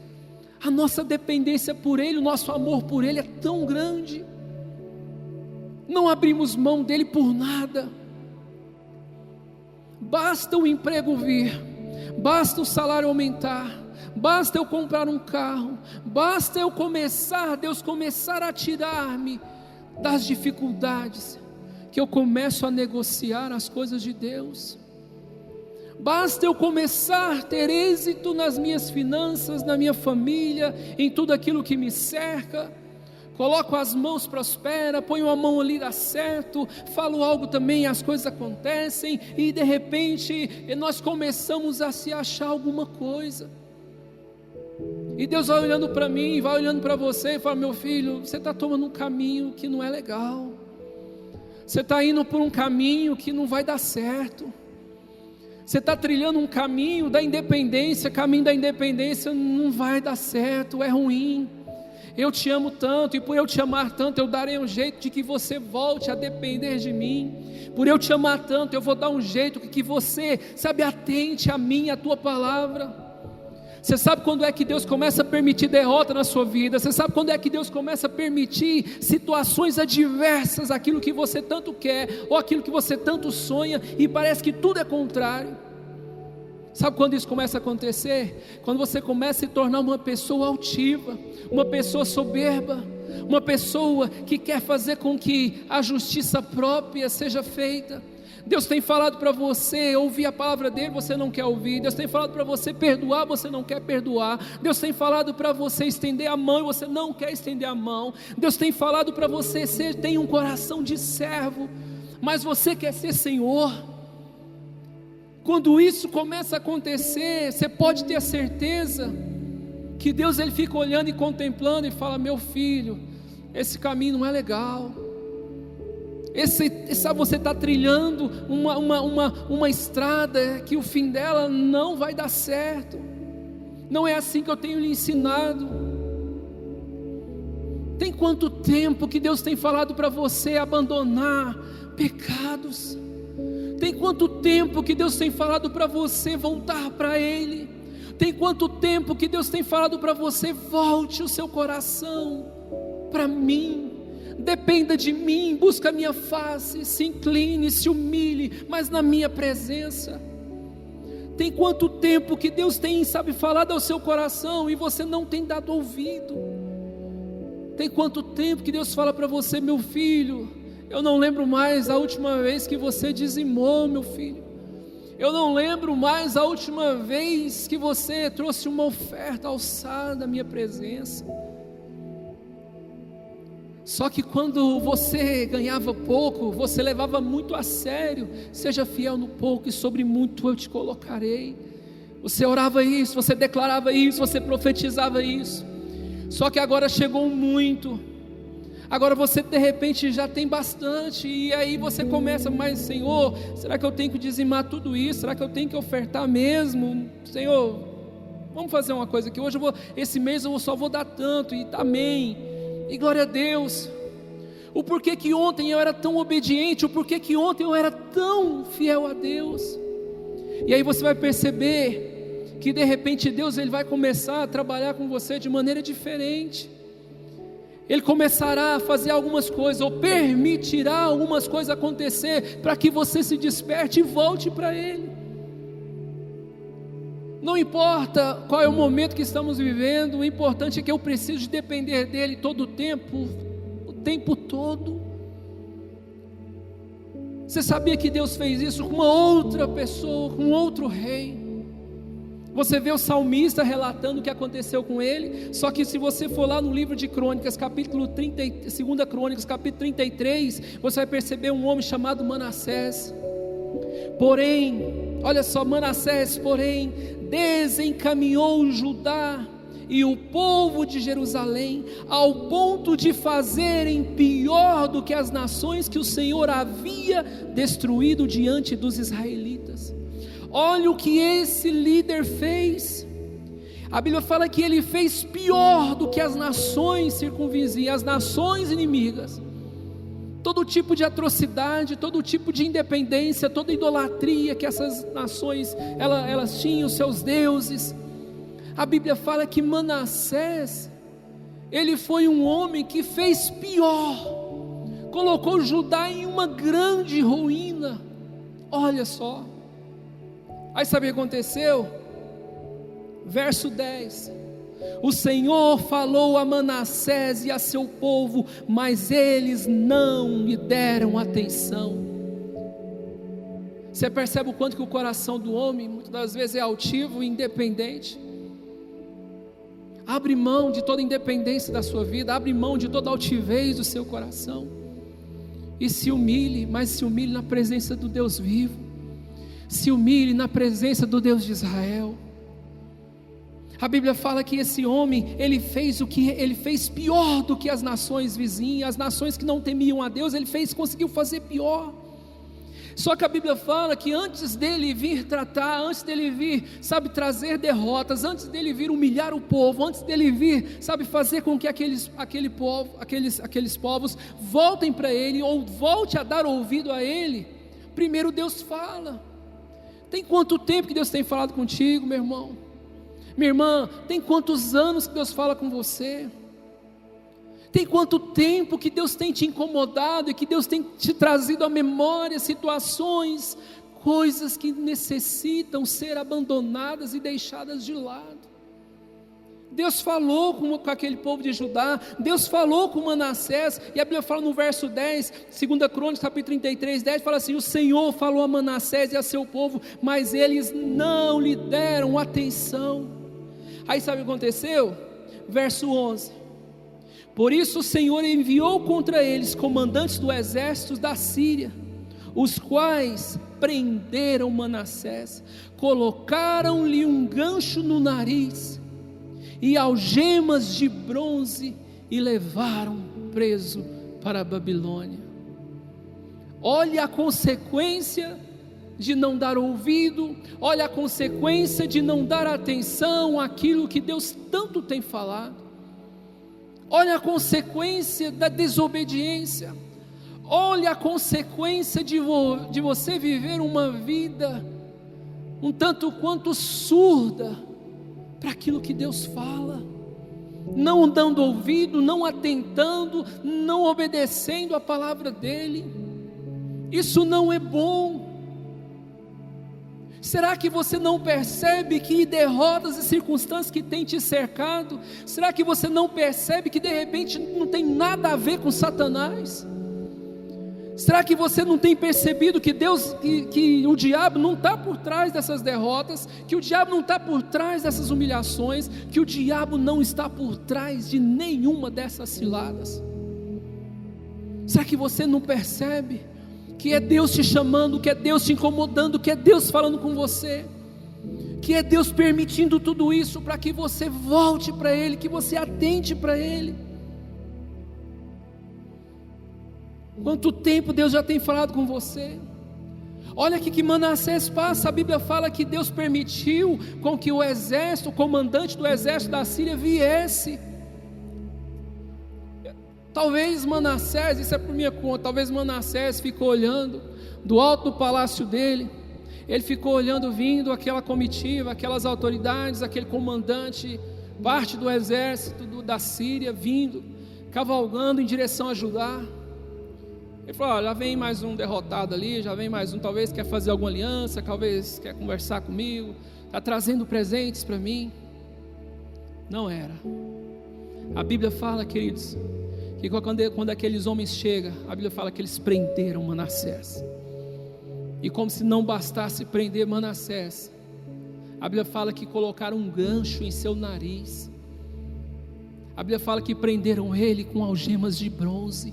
a nossa dependência por Ele, o nosso amor por Ele é tão grande. Não abrimos mão dEle por nada. Basta o emprego vir, basta o salário aumentar, basta eu comprar um carro, basta eu começar, Deus começar a tirar-me das dificuldades, que eu começo a negociar as coisas de Deus. Basta eu começar a ter êxito nas minhas finanças, na minha família, em tudo aquilo que me cerca. Coloco as mãos, prospera, ponho a mão ali, dá certo, falo algo também, as coisas acontecem, e de repente nós começamos a se achar alguma coisa, e Deus vai olhando para mim, vai olhando para você e fala: meu filho, você está tomando um caminho que não é legal, você está indo por um caminho que não vai dar certo, você está trilhando um caminho da independência, caminho da independência não vai dar certo, é ruim. Eu te amo tanto, e por eu te amar tanto, eu darei um jeito de que você volte a depender de mim. Por eu te amar tanto, eu vou dar um jeito que você, atente a mim, a tua palavra. Você sabe quando é que Deus começa a permitir derrota na sua vida? Você sabe quando é que Deus começa a permitir situações adversas, aquilo que você tanto quer, ou aquilo que você tanto sonha, e parece que tudo é contrário? Sabe quando isso começa a acontecer? Quando você começa a se tornar uma pessoa altiva, uma pessoa soberba, uma pessoa que quer fazer com que a justiça própria seja feita. Deus tem falado para você ouvir a palavra dele, você não quer ouvir. Deus tem falado para você perdoar, você não quer perdoar. Deus tem falado para você estender a mão e você não quer estender a mão. Deus tem falado para você tem um coração de servo, mas você quer ser senhor. Quando isso começa a acontecer, você pode ter a certeza que Deus, ele fica olhando e contemplando e fala: meu filho, esse caminho não é legal, você está trilhando uma estrada que o fim dela não vai dar certo, não é assim que eu tenho lhe ensinado. Tem quanto tempo que Deus tem falado para você abandonar pecados? Tem quanto tempo que Deus tem falado para você voltar para Ele? Tem quanto tempo que Deus tem falado para você: volte o seu coração para mim, dependa de mim, busca a minha face, se incline, se humilhe, mas na minha presença. Tem quanto tempo que Deus tem, falado ao seu coração e você não tem dado ouvido? Tem quanto tempo que Deus fala para você: meu filho, eu não lembro mais a última vez que você dizimou, meu filho. Eu não lembro mais a última vez que você trouxe uma oferta alçada à minha presença. Só que quando você ganhava pouco, você levava muito a sério: seja fiel no pouco e sobre muito eu te colocarei. Você orava isso, você declarava isso, você profetizava isso. Só que agora chegou um muito. Agora você de repente já tem bastante, e aí você começa: mas Senhor, será que eu tenho que dizimar tudo isso? Será que eu tenho que ofertar mesmo? Senhor, vamos fazer uma coisa aqui, esse mês eu só vou dar tanto, e amém, e glória a Deus. O porquê que ontem eu era tão obediente, o porquê que ontem eu era tão fiel a Deus. E aí você vai perceber que de repente Deus, ele vai começar a trabalhar com você de maneira diferente. Ele começará a fazer algumas coisas, ou permitirá algumas coisas acontecer, para que você se desperte e volte para Ele. Não importa qual é o momento que estamos vivendo, o importante é que eu preciso depender dele todo o tempo todo. Você sabia que Deus fez isso com uma outra pessoa, com outro rei? Você vê o salmista relatando o que aconteceu com ele, só que se você for lá no livro de Crônicas, capítulo 30, 2 Crônicas, capítulo 33, você vai perceber um homem chamado Manassés. Porém, olha só, Manassés, porém, desencaminhou Judá e o povo de Jerusalém, ao ponto de fazerem pior do que as nações que o Senhor havia destruído diante dos israelitas. Olha o que esse líder fez. A Bíblia fala que ele fez pior do que as nações circunvizinhas, as nações inimigas. Todo tipo de atrocidade, todo tipo de independência, toda idolatria que essas nações elas tinham, os seus deuses. A Bíblia fala que Manassés, ele foi um homem que fez pior, colocou Judá em uma grande ruína. Olha só. Aí sabe o que aconteceu? Verso 10: o Senhor falou a Manassés e a seu povo, mas eles não lhe deram atenção. Você percebe o quanto que o coração do homem muitas das vezes é altivo e independente? Abre mão de toda a independência da sua vida, abre mão de toda a altivez do seu coração e se humilhe, mas se humilhe na presença do Deus vivo, se humilhe na presença do Deus de Israel. A Bíblia fala que esse homem, ele fez pior do que as nações vizinhas, as nações que não temiam a Deus, conseguiu fazer pior. Só que a Bíblia fala que antes dele vir tratar, antes dele vir, trazer derrotas, antes dele vir humilhar o povo, antes dele vir, fazer com que aqueles povos voltem para ele, ou volte a dar ouvido a ele, primeiro Deus fala. Tem quanto tempo que Deus tem falado contigo, meu irmão? Minha irmã, tem quantos anos que Deus fala com você? Tem quanto tempo que Deus tem te incomodado e que Deus tem te trazido à memória situações, coisas que necessitam ser abandonadas e deixadas de lado? Deus falou com aquele povo de Judá, Deus falou com Manassés, e a Bíblia fala no verso 10, 2 Crônicas capítulo 33, 10, fala assim: o Senhor falou a Manassés e a seu povo, mas eles não lhe deram atenção. Aí sabe o que aconteceu? Verso 11: por isso o Senhor enviou contra eles comandantes do exército da Síria, os quais prenderam Manassés, colocaram-lhe um gancho no nariz e algemas de bronze e levaram preso para a Babilônia. Olha a consequência de não dar ouvido, olha a consequência de não dar atenção àquilo que Deus tanto tem falado. Olha a consequência da desobediência. Olha a consequência de você viver uma vida um tanto quanto surda para aquilo que Deus fala, não dando ouvido, não atentando, não obedecendo a palavra dEle. Isso não é bom. Será que você não percebe que derrotas e circunstâncias que tem te cercado, será que você não percebe que de repente não tem nada a ver com Satanás? Será que você não tem percebido que que o diabo não está por trás dessas derrotas, que o diabo não está por trás dessas humilhações, que o diabo não está por trás de nenhuma dessas ciladas? Será que você não percebe que é Deus te chamando, que é Deus te incomodando, que é Deus falando com você, que é Deus permitindo tudo isso para que você volte para Ele, que você atente para Ele? Quanto tempo Deus já tem falado com você? Olha aqui que Manassés passa, a Bíblia fala que Deus permitiu com que o exército, o comandante do exército da Síria viesse. Talvez Manassés, isso é por minha conta, talvez Manassés ficou olhando do alto do palácio dele, ele ficou olhando vindo aquela comitiva, aquelas autoridades, aquele comandante, parte do exército da Síria vindo, cavalgando em direção a Judá. Ele falou: olha, já vem mais um derrotado ali, já vem mais um, talvez quer fazer alguma aliança, talvez quer conversar comigo, está trazendo presentes para mim. Não era. A Bíblia fala, queridos, que quando aqueles homens chegam, a Bíblia fala que eles prenderam Manassés. E como se não bastasse prender Manassés, a Bíblia fala que colocaram um gancho em seu nariz. A Bíblia fala que prenderam ele com algemas de bronze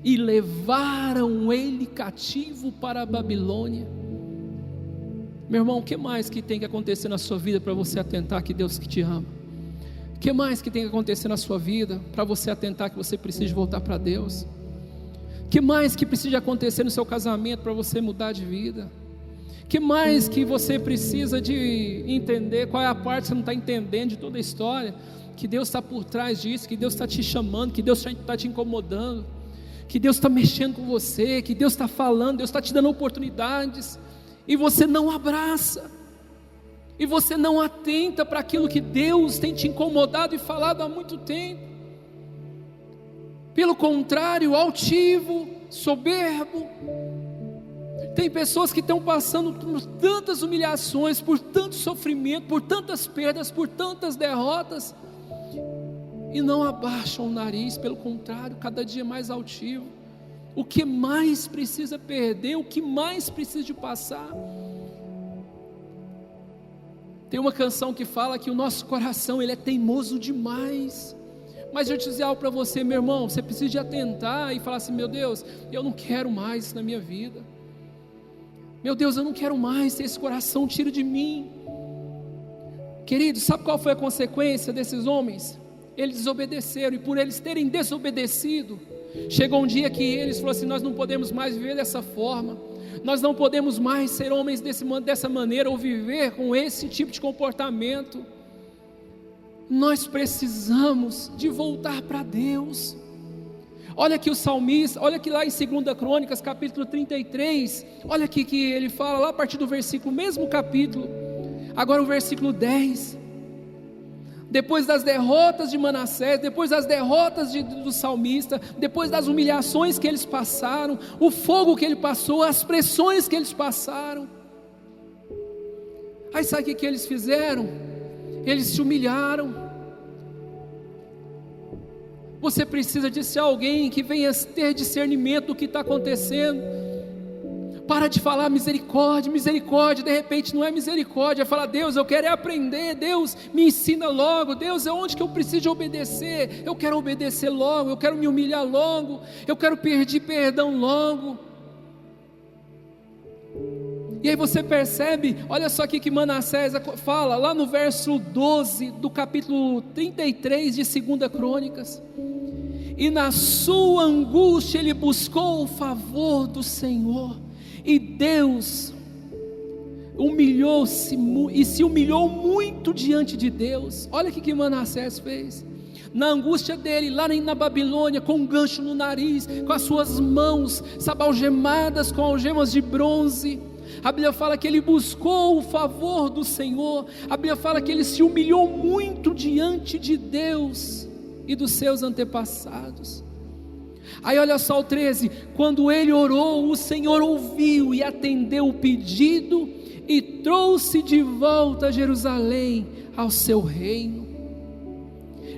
e levaram ele cativo para a Babilônia. Meu irmão, o que mais que tem que acontecer na sua vida para você atentar que Deus que te ama? O que mais que tem que acontecer na sua vida para você atentar que você precisa voltar para Deus? O que mais que precisa acontecer no seu casamento para você mudar de vida? O que mais que você precisa de entender? Qual é a parte que você não está entendendo de toda a história? Que Deus está por trás disso, que Deus está te chamando, que Deus está te incomodando, que Deus está mexendo com você, que Deus está falando, Deus está te dando oportunidades, e você não abraça, e você não atenta para aquilo que Deus tem te incomodado e falado há muito tempo. Pelo contrário, altivo, soberbo. Tem pessoas que estão passando por tantas humilhações, por tanto sofrimento, por tantas perdas, por tantas derrotas, e não abaixam o nariz, pelo contrário, cada dia mais altivo. O que mais precisa perder, o que mais precisa de passar? Tem uma canção que fala que o nosso coração, ele é teimoso demais. Mas eu te dizer algo para você, meu irmão, você precisa de atentar e falar assim: meu Deus, eu não quero mais isso na minha vida. Meu Deus, eu não quero mais ter esse coração, tira de mim. Querido, sabe qual foi a consequência desses homens? Eles desobedeceram, e por eles terem desobedecido, chegou um dia que eles falaram assim: nós não podemos mais viver dessa forma, nós não podemos mais ser homens dessa maneira, ou viver com esse tipo de comportamento. Nós precisamos de voltar para Deus. Olha aqui o salmista, olha aqui lá em 2 Crônicas, capítulo 33, olha aqui que ele fala lá a partir do versículo, mesmo capítulo, agora o versículo 10, depois das derrotas de Manassés, depois das derrotas do salmista, depois das humilhações que eles passaram, o fogo que ele passou, as pressões que eles passaram, aí sabe o que eles fizeram? Eles se humilharam. Você precisa de ser alguém que venha ter discernimento do que está acontecendo. Para de falar misericórdia, misericórdia, de repente não é misericórdia, é falar: Deus, eu quero aprender, Deus, me ensina logo, Deus, é onde que eu preciso obedecer, eu quero obedecer logo, eu quero me humilhar logo, eu quero pedir perdão logo. E aí você percebe, olha só aqui que Manassés fala, lá no verso 12 do capítulo 33 de 2 Crônicas: e na sua angústia ele buscou o favor do Senhor, e Deus humilhou-se e se humilhou muito diante de Deus. Olha o que Manassés fez. Na angústia dele, lá na Babilônia, com um gancho no nariz, com as suas mãos, sabe, algemadas com algemas de bronze, a Bíblia fala que ele buscou o favor do Senhor. A Bíblia fala que ele se humilhou muito diante de Deus e dos seus antepassados. Aí olha só o 13, quando ele orou, o Senhor ouviu e atendeu o pedido, e trouxe de volta a Jerusalém ao seu reino.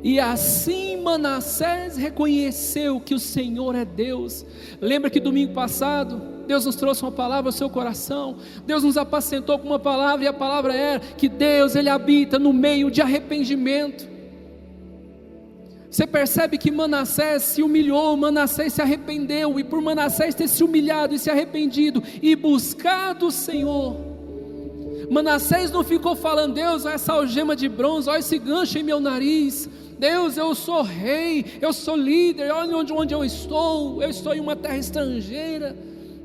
E assim Manassés reconheceu que o Senhor é Deus. Lembra que domingo passado Deus nos trouxe uma palavra ao seu coração, Deus nos apacentou com uma palavra, e a palavra era que Deus, Ele habita no meio de arrependimento. Você percebe que Manassés se humilhou, Manassés se arrependeu, e por Manassés ter se humilhado e se arrependido e buscado o Senhor, Manassés não ficou falando: Deus, olha essa algema de bronze, olha esse gancho em meu nariz, Deus, eu sou rei, eu sou líder, olha onde eu estou em uma terra estrangeira.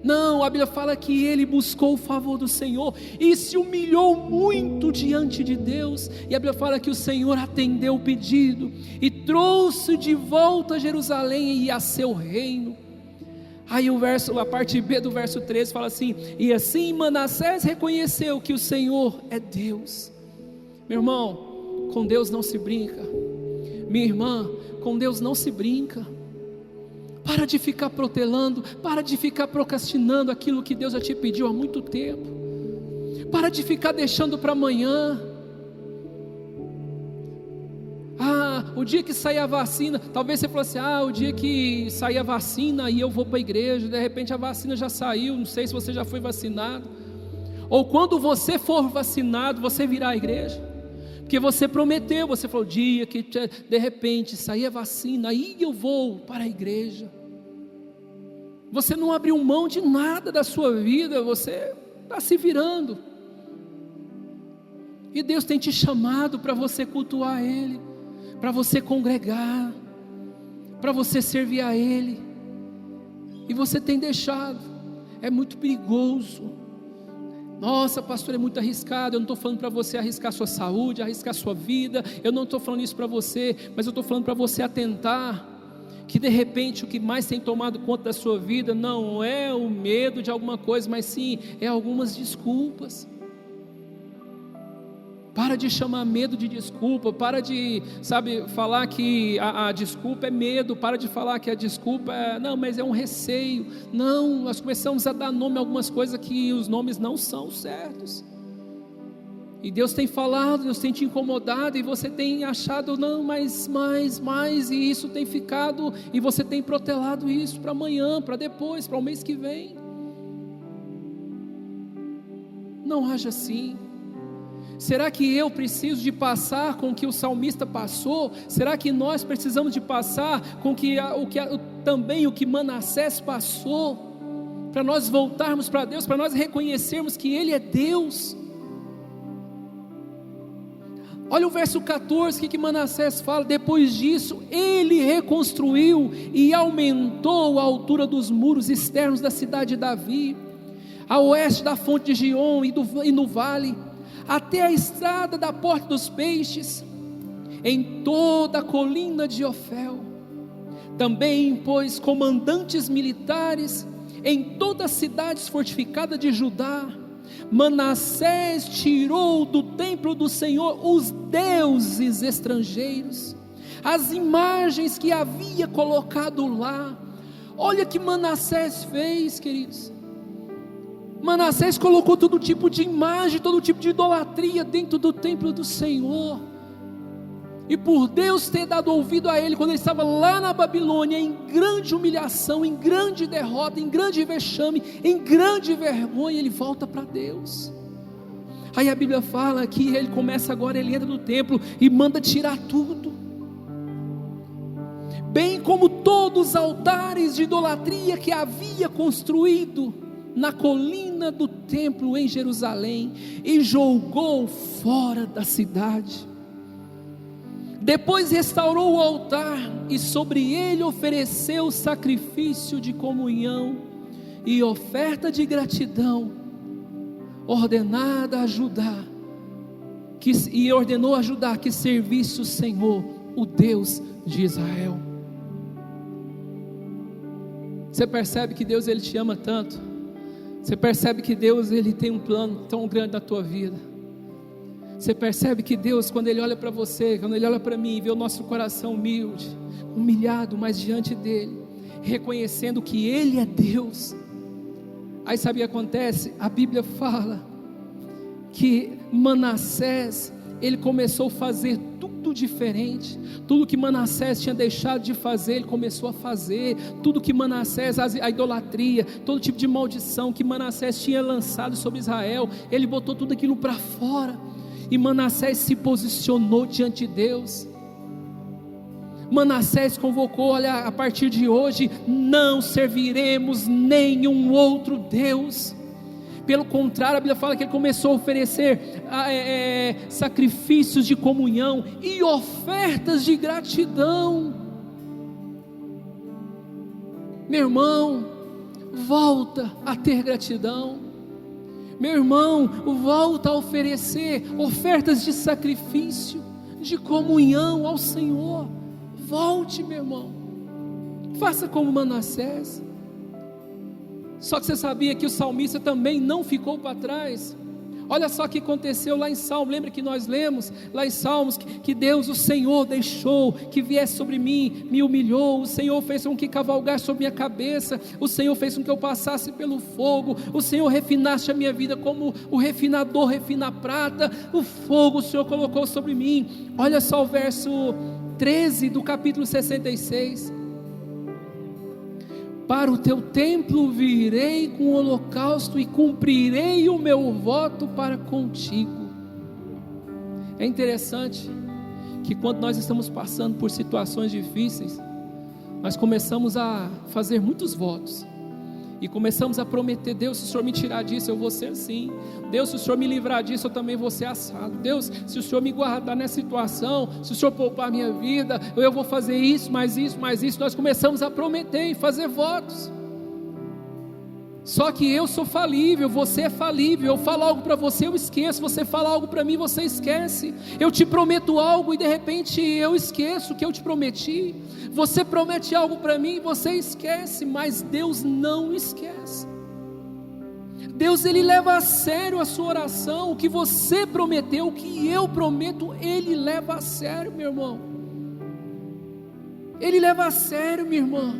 Não, a Bíblia fala que ele buscou o favor do Senhor e se humilhou muito diante de Deus, e a Bíblia fala que o Senhor atendeu o pedido e trouxe de volta a Jerusalém e a seu reino. Aí a parte B do verso 13 fala assim: e assim Manassés reconheceu que o Senhor é Deus. Meu irmão, com Deus não se brinca. Minha irmã, com Deus não se brinca. Para de ficar protelando, para de ficar procrastinando aquilo que Deus já te pediu há muito tempo. Para de ficar deixando para amanhã. O dia que sair a vacina, talvez você falou assim, o dia que sair a vacina, aí eu vou para a igreja. De repente a vacina já saiu, não sei se você já foi vacinado. Ou quando você for vacinado, você virá à igreja. Porque você prometeu, você falou, dia que de repente sair a vacina, aí eu vou para a igreja. Você não abriu mão de nada da sua vida, você está se virando. E Deus tem te chamado para você cultuar Ele, para você congregar, para você servir a Ele. E você tem deixado. É muito perigoso. Nossa, pastor, é muito arriscado. Eu não estou falando para você arriscar sua saúde, arriscar sua vida. Eu não estou falando isso para você, mas eu estou falando para você atentar que de repente o que mais tem tomado conta da sua vida não é o medo de alguma coisa, mas sim é algumas desculpas. Para de chamar medo de desculpa, para de, falar que a desculpa é medo, para de falar que a desculpa não, mas é um receio. Não, nós começamos a dar nome a algumas coisas que os nomes não são certos. E Deus tem falado, Deus tem te incomodado, e você tem achado, não, mais, e isso tem ficado, e você tem protelado isso para amanhã, para depois, para o mês que vem. Não haja assim. Será que eu preciso de passar com o que o salmista passou? Será que nós precisamos de passar com também o que Manassés passou? Para nós voltarmos para Deus, para nós reconhecermos que Ele é Deus. Olha o verso 14, que Manassés fala: depois disso, ele reconstruiu e aumentou a altura dos muros externos da cidade de Davi, a oeste da fonte de Gion e no vale, até a estrada da porta dos peixes, em toda a colina de Ofel. Também pôs comandantes militares em todas as cidades fortificadas de Judá. Manassés tirou do templo do Senhor os deuses estrangeiros, as imagens que havia colocado lá. Olha que Manassés fez, queridos. Manassés colocou todo tipo de imagem, todo tipo de idolatria dentro do templo do Senhor. E por Deus ter dado ouvido a ele, quando ele estava lá na Babilônia, em grande humilhação, em grande derrota, em grande vexame, em grande vergonha, ele volta para Deus. Aí a Bíblia fala que ele começa agora, ele entra no templo e manda tirar tudo, bem como todos os altares de idolatria que havia construído na colina do templo em Jerusalém, e jogou fora da cidade. Depois restaurou o altar e sobre ele ofereceu sacrifício de comunhão e oferta de gratidão, ordenou a Judá que servisse o Senhor, o Deus de Israel. Você percebe que Deus, Ele te ama tanto? Você percebe que Deus, Ele tem um plano tão grande na tua vida? Você percebe que Deus, quando Ele olha para você, quando Ele olha para mim, vê o nosso coração humilde, humilhado, mas diante dEle, reconhecendo que Ele é Deus. Aí sabe o que acontece? A Bíblia fala que Manassés, ele começou a fazer tudo diferente. Tudo que Manassés tinha deixado de fazer, ele começou a fazer. Tudo que Manassés, a idolatria, todo tipo de maldição que Manassés tinha lançado sobre Israel, ele botou tudo aquilo para fora. E Manassés se posicionou diante de Deus. Manassés convocou: olha, a partir de hoje não serviremos nenhum outro Deus. Pelo contrário, a Bíblia fala que ele começou a oferecer sacrifícios de comunhão e ofertas de gratidão. Meu irmão, volta a ter gratidão. Meu irmão, volta a oferecer ofertas de sacrifício, de comunhão ao Senhor. Volte, meu irmão, faça como Manassés. Só que você sabia que o salmista também não ficou para trás? Olha só o que aconteceu lá em Salmos, lembra que nós lemos lá em Salmos, que Deus, o Senhor, deixou que viesse sobre mim, me humilhou, o Senhor fez com que cavalgasse sobre minha cabeça, o Senhor fez com que eu passasse pelo fogo, o Senhor refinasse a minha vida como o refinador refina a prata, o fogo o Senhor colocou sobre mim. Olha só o verso 13 do capítulo 66, para o teu templo virei com o holocausto e cumprirei o meu voto para contigo. É interessante que quando nós estamos passando por situações difíceis, nós começamos a fazer muitos votos, e começamos a prometer: Deus, se o Senhor me tirar disso, eu vou ser assim. Deus, se o Senhor me livrar disso, eu também vou ser assado. Deus, se o Senhor me guardar nessa situação, se o Senhor poupar a minha vida, eu vou fazer isso, mais isso, mais isso. Nós começamos a prometer e fazer votos. Só que eu sou falível, você é falível. Eu falo algo para você, eu esqueço. Você fala algo para mim, você esquece. Eu te prometo algo e de repente eu esqueço o que eu te prometi. Você promete algo para mim e você esquece, mas Deus não esquece. Deus, Ele leva a sério a sua oração. O que você prometeu, o que eu prometo, Ele leva a sério, meu irmão. Ele leva a sério, minha irmã.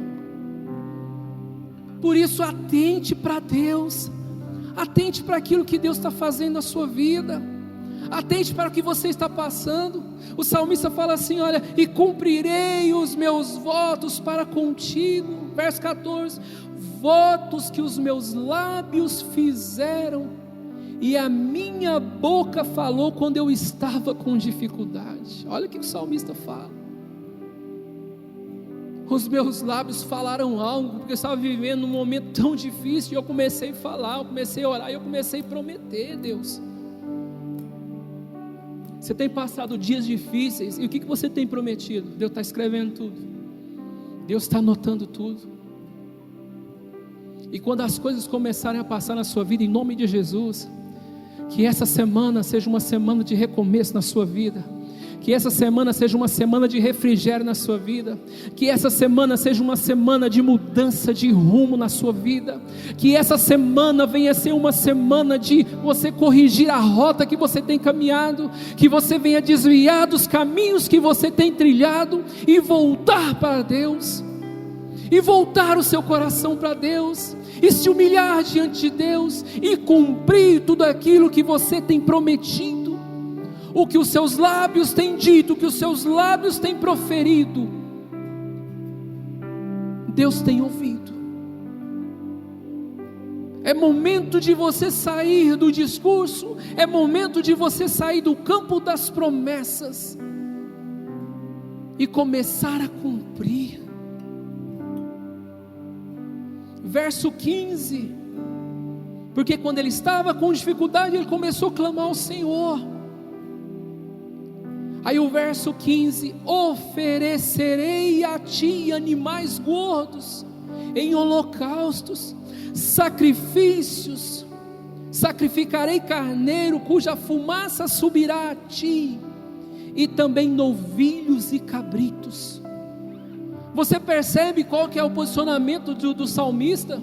Por isso, atente para Deus, atente para aquilo que Deus está fazendo na sua vida, atente para o que você está passando. O salmista fala assim: olha, e cumprirei os meus votos para contigo. Verso 14: votos que os meus lábios fizeram e a minha boca falou quando eu estava com dificuldade. Olha o que o salmista fala. Os meus lábios falaram algo, porque eu estava vivendo um momento tão difícil, e eu comecei a falar, eu comecei a orar, e eu comecei a prometer. Deus, você tem passado dias difíceis, e o que você tem prometido? Deus está escrevendo tudo, Deus está anotando tudo, e quando as coisas começarem a passar na sua vida, em nome de Jesus, que essa semana seja uma semana de recomeço na sua vida, que essa semana seja uma semana de refrigério na sua vida, que essa semana seja uma semana de mudança de rumo na sua vida, que essa semana venha a ser uma semana de você corrigir a rota que você tem caminhado, que você venha desviar dos caminhos que você tem trilhado e voltar para Deus, e voltar o seu coração para Deus, e se humilhar diante de Deus, e cumprir tudo aquilo que você tem prometido. O que os seus lábios têm dito, o que os seus lábios têm proferido, Deus tem ouvido. É momento de você sair do discurso, é momento de você sair do campo das promessas e começar a cumprir. Verso 15: porque quando ele estava com dificuldade, ele começou a clamar ao Senhor. Aí o verso 15: oferecerei a ti animais gordos em holocaustos, sacrifícios, sacrificarei carneiro cuja fumaça subirá a ti, e também novilhos e cabritos. Você percebe qual que é o posicionamento do salmista?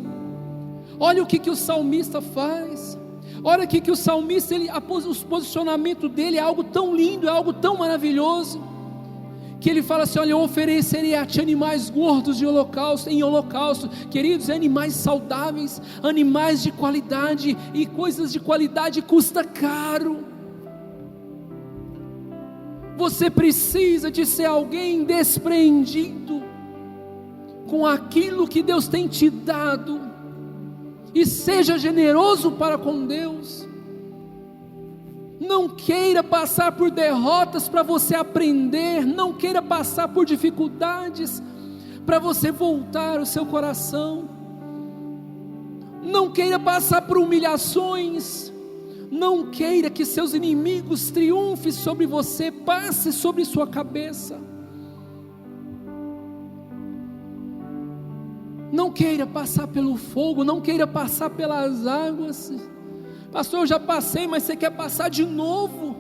Olha o que o salmista faz. Olha aqui que o salmista, o posicionamento dele é algo tão lindo, é algo tão maravilhoso, que ele fala assim: olha, eu oferecerei a ti animais gordos de holocausto, em holocausto. Queridos, animais saudáveis, animais de qualidade, e coisas de qualidade custa caro. Você precisa de ser alguém despreendido com aquilo que Deus tem te dado, e seja generoso para com Deus. Não queira passar por derrotas para você aprender, não queira passar por dificuldades para você voltar o seu coração, não queira passar por humilhações, não queira que seus inimigos triunfem sobre você, passe sobre sua cabeça. Não queira passar pelo fogo, não queira passar pelas águas. Pastor, eu já passei, mas você quer passar de novo?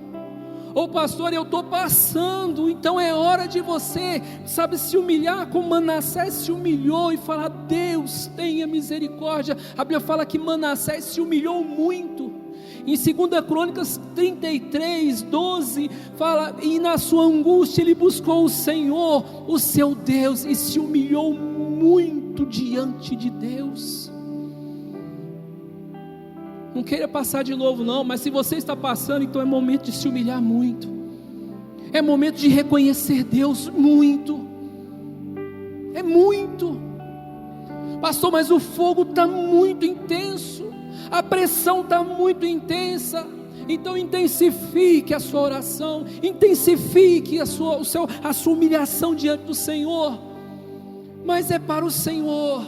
Ou pastor, eu estou passando, então é hora de você, sabe, se humilhar como Manassés se humilhou e falar: Deus tenha misericórdia. A Bíblia fala que Manassés se humilhou muito, Em 2 Crônicas 33, 12, fala: e na sua angústia ele buscou o Senhor, o seu Deus, e se humilhou muito diante de Deus. Não queira passar de novo não, mas se você está passando, então é momento de se humilhar muito, é momento de reconhecer Deus muito, é muito. Pastor, mas o fogo está muito intenso, a pressão está muito intensa. Então intensifique a sua oração, intensifique a sua humilhação diante do Senhor, mas é para o Senhor.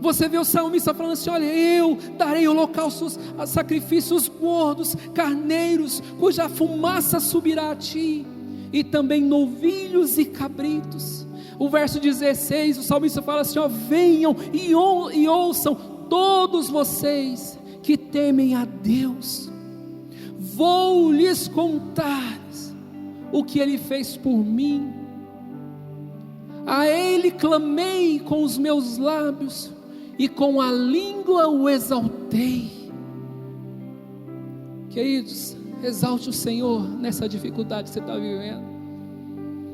Você vê o salmista falando assim: olha, eu darei holocaustos, sacrifícios gordos, carneiros, cuja fumaça subirá a ti, e também novilhos e cabritos. O verso 16, o salmista fala assim: ó, venham e ouçam todos vocês que temem a Deus, vou lhes contar o que Ele fez por mim, a Ele clamei com os meus lábios, e com a língua o exaltei. Queridos, exalte o Senhor nessa dificuldade que você está vivendo,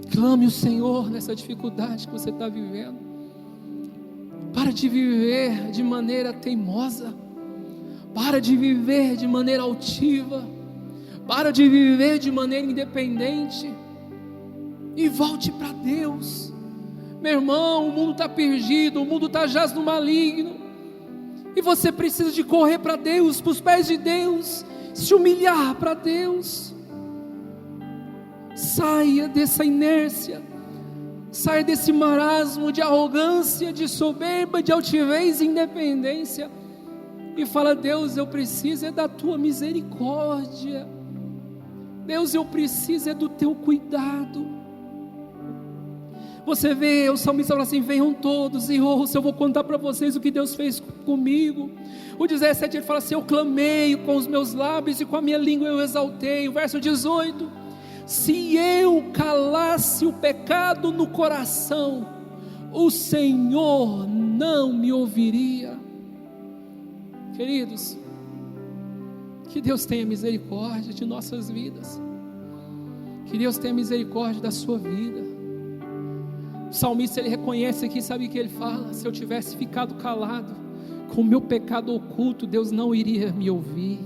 clame o Senhor nessa dificuldade que você está vivendo. Para de viver de maneira teimosa, para de viver de maneira altiva, para de viver de maneira independente, e volte para Deus. Meu irmão, o mundo está perdido, o mundo está jaz no maligno, e você precisa de correr para Deus, para os pés de Deus, se humilhar para Deus. Saia dessa inércia, saia desse marasmo de arrogância, de soberba, de altivez e independência, e fala: Deus, eu preciso é da tua misericórdia, Deus, eu preciso é do teu cuidado. Você vê, o salmista fala assim: venham todos e ouçam, eu vou contar para vocês o que Deus fez comigo. O 17 ele fala assim: eu clamei com os meus lábios e com a minha língua eu exaltei. O verso 18: se eu calasse o pecado no coração, o Senhor não me ouviria. Queridos, que Deus tenha misericórdia de nossas vidas, que Deus tenha misericórdia da sua vida. O salmista ele reconhece aqui, sabe o que ele fala? Se eu tivesse ficado calado com o meu pecado oculto, Deus não iria me ouvir.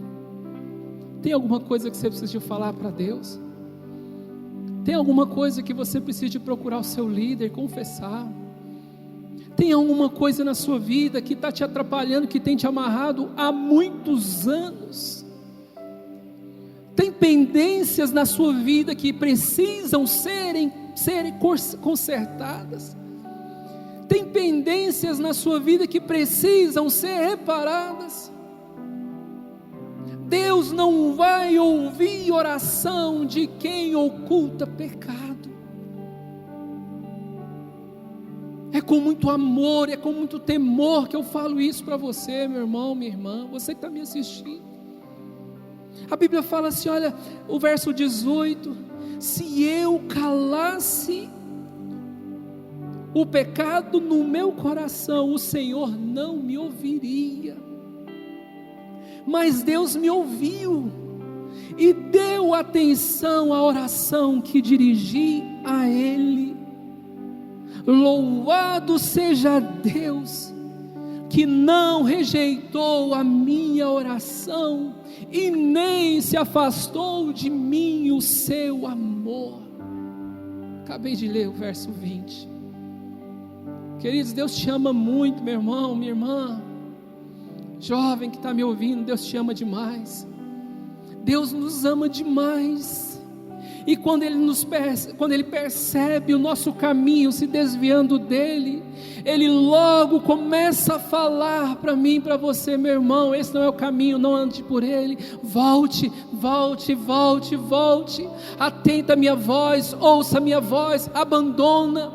Tem alguma coisa que você precisa de falar para Deus? Tem alguma coisa que você precisa de procurar o seu líder, confessar? Tem alguma coisa na sua vida que está te atrapalhando, que tem te amarrado há muitos anos? Tem pendências na sua vida que precisam serem consertadas? Tem pendências na sua vida que precisam ser reparadas? Deus não vai ouvir oração de quem oculta pecado. É com muito amor, é com muito temor que eu falo isso para você, meu irmão, minha irmã, você que está me assistindo. A Bíblia fala assim, olha, o verso 18: se eu calasse o pecado no meu coração, o Senhor não me ouviria. Mas Deus me ouviu e deu atenção à oração que dirigi a Ele. Louvado seja Deus, que não rejeitou a minha oração e nem se afastou de mim o seu amor. Acabei de ler o verso 20. Queridos, Deus te ama muito, meu irmão, minha irmã, jovem que está me ouvindo, Deus te ama demais. Deus nos ama demais. E quando Ele percebe o nosso caminho se desviando dEle, Ele logo começa a falar para mim, para você, meu irmão: esse não é o caminho, não ande por ele, volte, volte, volte, volte, atenta a minha voz, ouça a minha voz, abandona.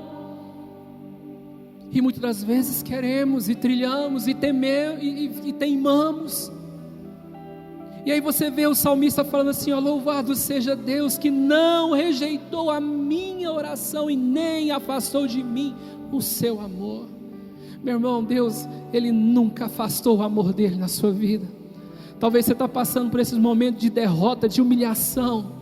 E muitas das vezes queremos e trilhamos e teimamos. E aí você vê o salmista falando assim, ó: louvado seja Deus que não rejeitou a minha oração e nem afastou de mim o seu amor. Meu irmão, Deus, Ele nunca afastou o amor dEle na sua vida. Talvez você está passando por esses momentos de derrota, de humilhação,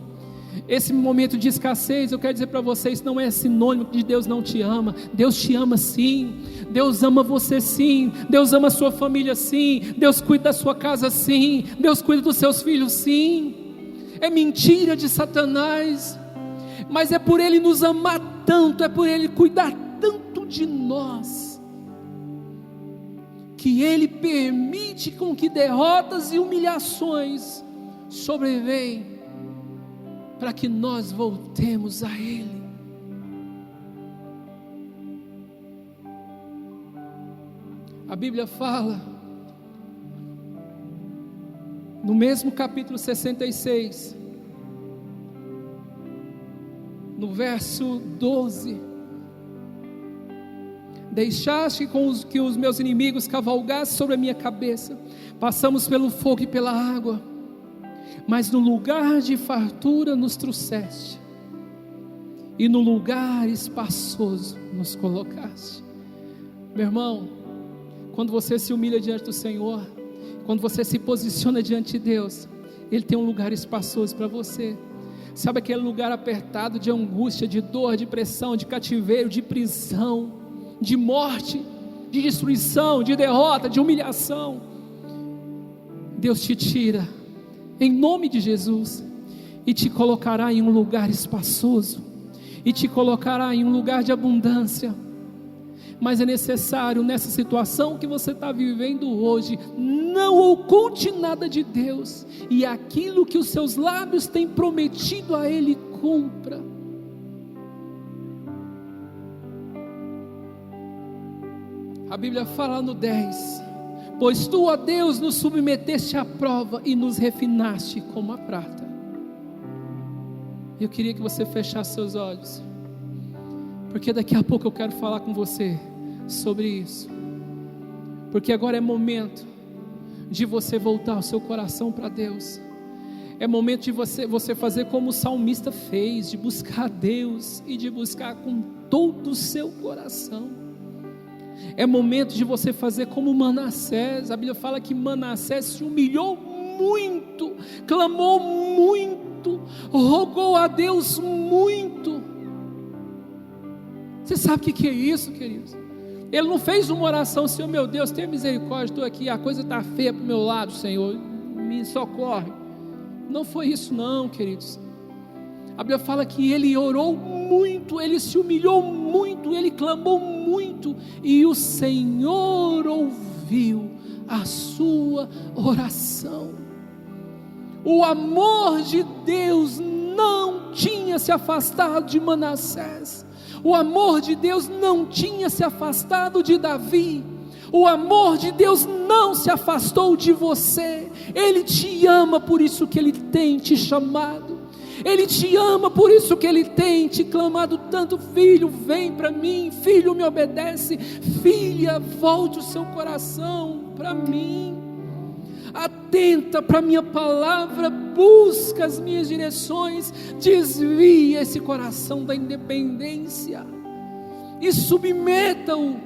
esse momento de escassez. Eu quero dizer para vocês, não é sinônimo de Deus não te ama. Deus te ama sim, Deus ama você sim, Deus ama a sua família sim, Deus cuida da sua casa sim, Deus cuida dos seus filhos sim. É mentira de Satanás, mas é por Ele nos amar tanto, é por Ele cuidar tanto de nós, que Ele permite com que derrotas e humilhações sobrevenham, para que nós voltemos a Ele. A Bíblia fala, no mesmo capítulo 66, no verso 12: deixaste que os meus inimigos cavalgassem sobre a minha cabeça, passamos pelo fogo e pela água, mas no lugar de fartura nos trouxeste, e no lugar espaçoso nos colocaste. Meu irmão, quando você se humilha diante do Senhor, quando você se posiciona diante de Deus, Ele tem um lugar espaçoso para você. Sabe aquele lugar apertado de angústia, de dor, de pressão, de cativeiro, de prisão, de morte, de destruição, de derrota, de humilhação? Deus te tira em nome de Jesus e te colocará em um lugar espaçoso, e te colocará em um lugar de abundância. Mas é necessário, nessa situação que você está vivendo hoje, não oculte nada de Deus, e aquilo que os seus lábios têm prometido a Ele, cumpra. A Bíblia fala no 10: pois tu, ó Deus, nos submeteste à prova e nos refinaste como a prata. Eu queria que você fechasse seus olhos, porque daqui a pouco eu quero falar com você sobre isso. Porque agora é momento de você voltar o seu coração para Deus. É momento de você fazer como o salmista fez, de buscar a Deus e de buscar com todo o seu coração. É momento de você fazer como Manassés. A Bíblia fala que Manassés se humilhou muito, clamou muito, rogou a Deus muito. Você sabe o que é isso, queridos? Ele não fez uma oração: Senhor meu Deus, tenha misericórdia, estou aqui, a coisa está feia para o meu lado, Senhor, me socorre. Não foi isso não, queridos. A Bíblia fala que ele orou muito, ele se humilhou muito, ele clamou muito, e o Senhor ouviu a sua oração. O amor de Deus não tinha se afastado de Manassés. O amor de Deus não tinha se afastado de Davi. O amor de Deus não se afastou de você. Ele te ama, por isso que Ele tem te chamado. Ele te ama, por isso que Ele tem te clamado tanto: filho, vem para mim, filho, me obedece, filha, volte o seu coração para mim, atenta para a minha palavra, busca as minhas direções, desvia esse coração da independência e submeta-o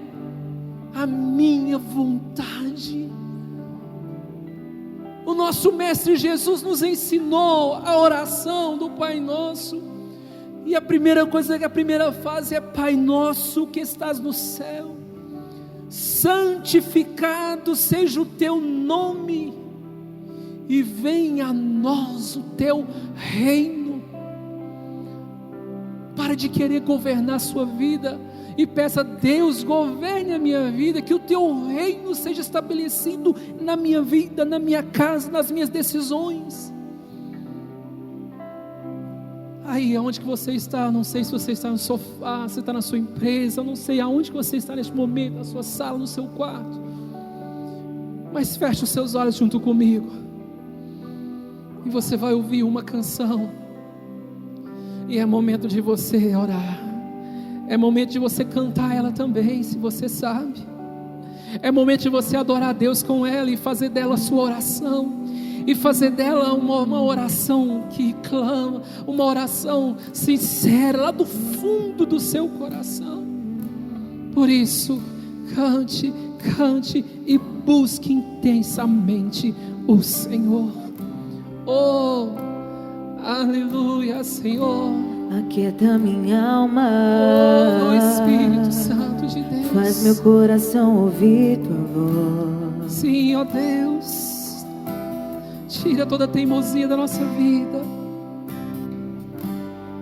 à minha vontade. O nosso Mestre Jesus nos ensinou a oração do Pai Nosso, e a primeira coisa, a primeira fase é: Pai Nosso que estás no céu, santificado seja o teu nome, e venha a nós o teu reino. Para de querer governar a sua vida e peça: Deus, governe a minha vida, que o teu reino seja estabelecido na minha vida, na minha casa, nas minhas decisões. Aí aonde que você está, não sei se você está no sofá, se está na sua empresa, eu não sei aonde que você está neste momento, na sua sala, no seu quarto, mas feche os seus olhos junto comigo, e você vai ouvir uma canção, e é momento de você orar, é momento de você cantar ela também, se você sabe, é momento de você adorar a Deus com ela, e fazer dela a sua oração, e fazer dela uma oração que clama, uma oração sincera, lá do fundo do seu coração. Por isso, cante, cante e busque intensamente o Senhor. Oh, aleluia, Senhor. Aquieta minha alma. Oh, Espírito Santo de Deus. Faz meu coração ouvir tua voz. Sim, ó Deus. Tira toda a teimosia da nossa vida.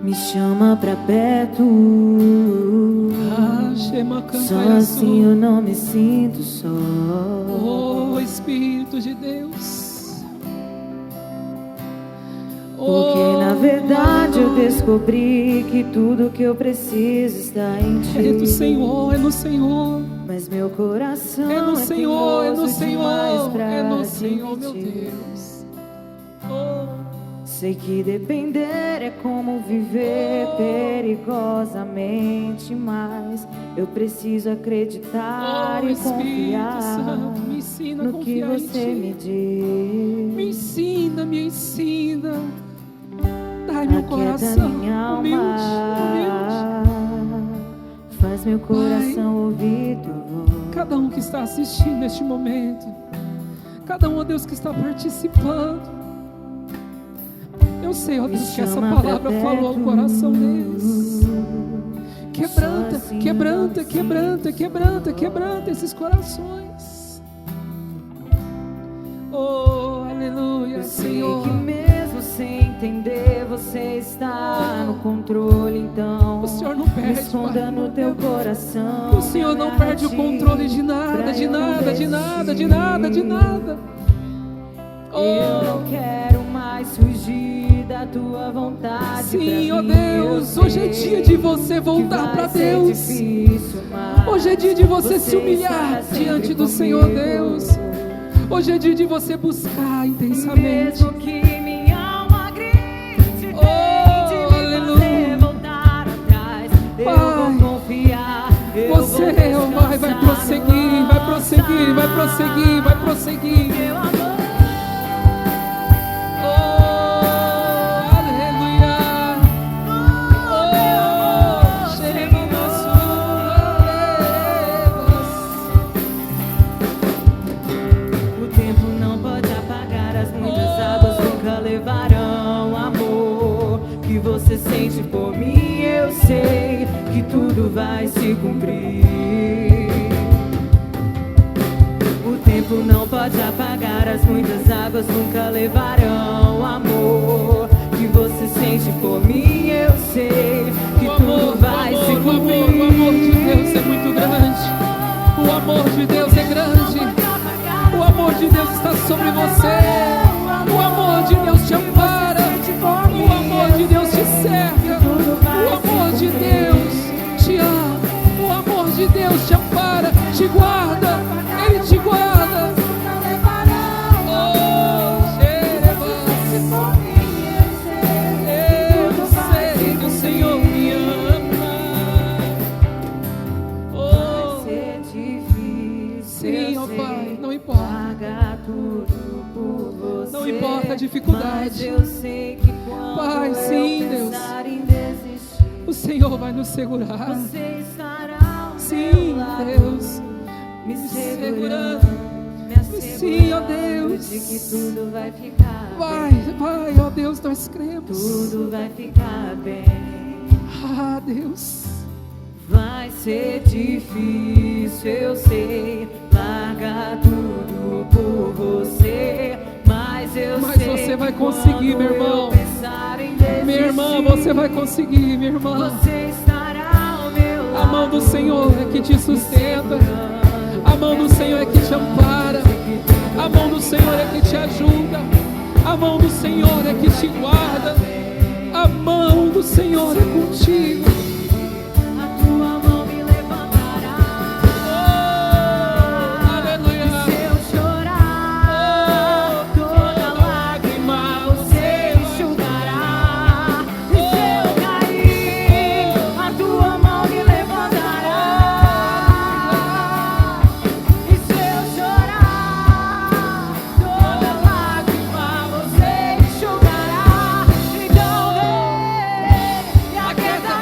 Me chama pra perto. Só assim eu não me sinto só. Oh, Espírito de Deus. Porque na verdade eu descobri que tudo que eu preciso está em ti. É do Senhor, é no Senhor. Mas meu coração é no Senhor, é no Senhor, é no Senhor, meu Deus. Oh. Sei que depender é como viver perigosamente, mas eu preciso acreditar e confiar Santo, me ensina no a confiar que você me diz. Me ensina, me ensina. Dai meu coração minha humilde, alma. Faz meu coração ouvir tua voz. Cada um que está assistindo neste momento, cada um, ó Deus, que está participando, eu sei, ó Deus, que essa palavra falou ao coração deles. Quebranta, quebranta, quebranta, quebranta, quebranta esses corações. Oh, aleluia, Senhor. Eu sei que mesmo sem entender, você está no controle, então o Senhor não perde, me esconda Pai, no teu coração. O Senhor não perde o controle de nada, de nada, de nada, de nada, de nada. Oh. Eu não quero mais fugir da tua vontade. Sim, ó Deus, hoje é dia de você voltar para Deus. Hoje é dia de você se humilhar diante do Senhor Deus. Hoje é dia de você buscar intensamente. Mesmo que minha alma grite, oh, aleluia. Voltar atrás, Pai, eu vou confiar. Você, ó Pai, vai prosseguir, vai prosseguir, vai prosseguir, vai prosseguir. Meu amor. Você sente por mim, eu sei que tudo vai se cumprir. O tempo não pode apagar, as muitas águas nunca levarão o amor que você sente por mim, eu sei que tudo vai se cumprir. O amor de Deus é muito grande. O amor de Deus é grande. O amor de Deus está sobre você. O amor de Deus te ampara. O amor de Deus te cerca. O amor de Deus te ama. O amor de Deus te ampara, te guarda. Ele te guarda. Oh, eu sei que o Senhor me ama. Oh, vai ser difícil. Sim, ó Pai, não importa. Não importa a dificuldade. Eu sei que Pai, sim, Deus, o Senhor vai nos segurar. Você estará ao sim, meu lado, Deus, me segurando. Sim, ó Deus, de que tudo vai ficar Pai, ó Deus, nós cremos. Tudo vai ficar bem. Ah, Deus, vai ser difícil, eu sei, largar tudo por você. Mas sei você vai conseguir, meu irmão. Minha irmã, você vai conseguir, minha irmã. Você estará ao meu lado. A mão do Senhor é que te sustenta. A mão do Senhor é que te ampara. A mão do Senhor é que te ajuda. A mão do Senhor é que te guarda. A mão do Senhor é contigo. A tua mão me levantará. Oh, aleluia. E se eu chorar, toda lágrima você enxugará. E se eu cair, a tua mão me levantará. E se eu chorar, toda lágrima você enxugará. Então vem e aquieta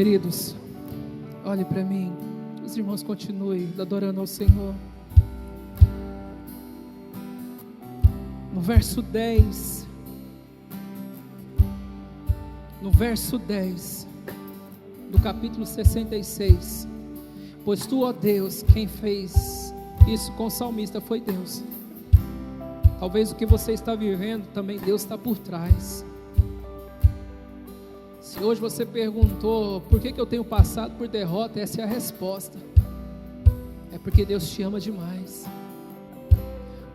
Queridos, olhe para mim. Os irmãos continuem adorando ao Senhor. No verso 10, do capítulo 66, pois tu, ó Deus, quem fez isso com o salmista foi Deus. Talvez o que você está vivendo, também Deus está por trás. Se hoje você perguntou, por que eu tenho passado por derrota? Essa é a resposta. É porque Deus te ama demais.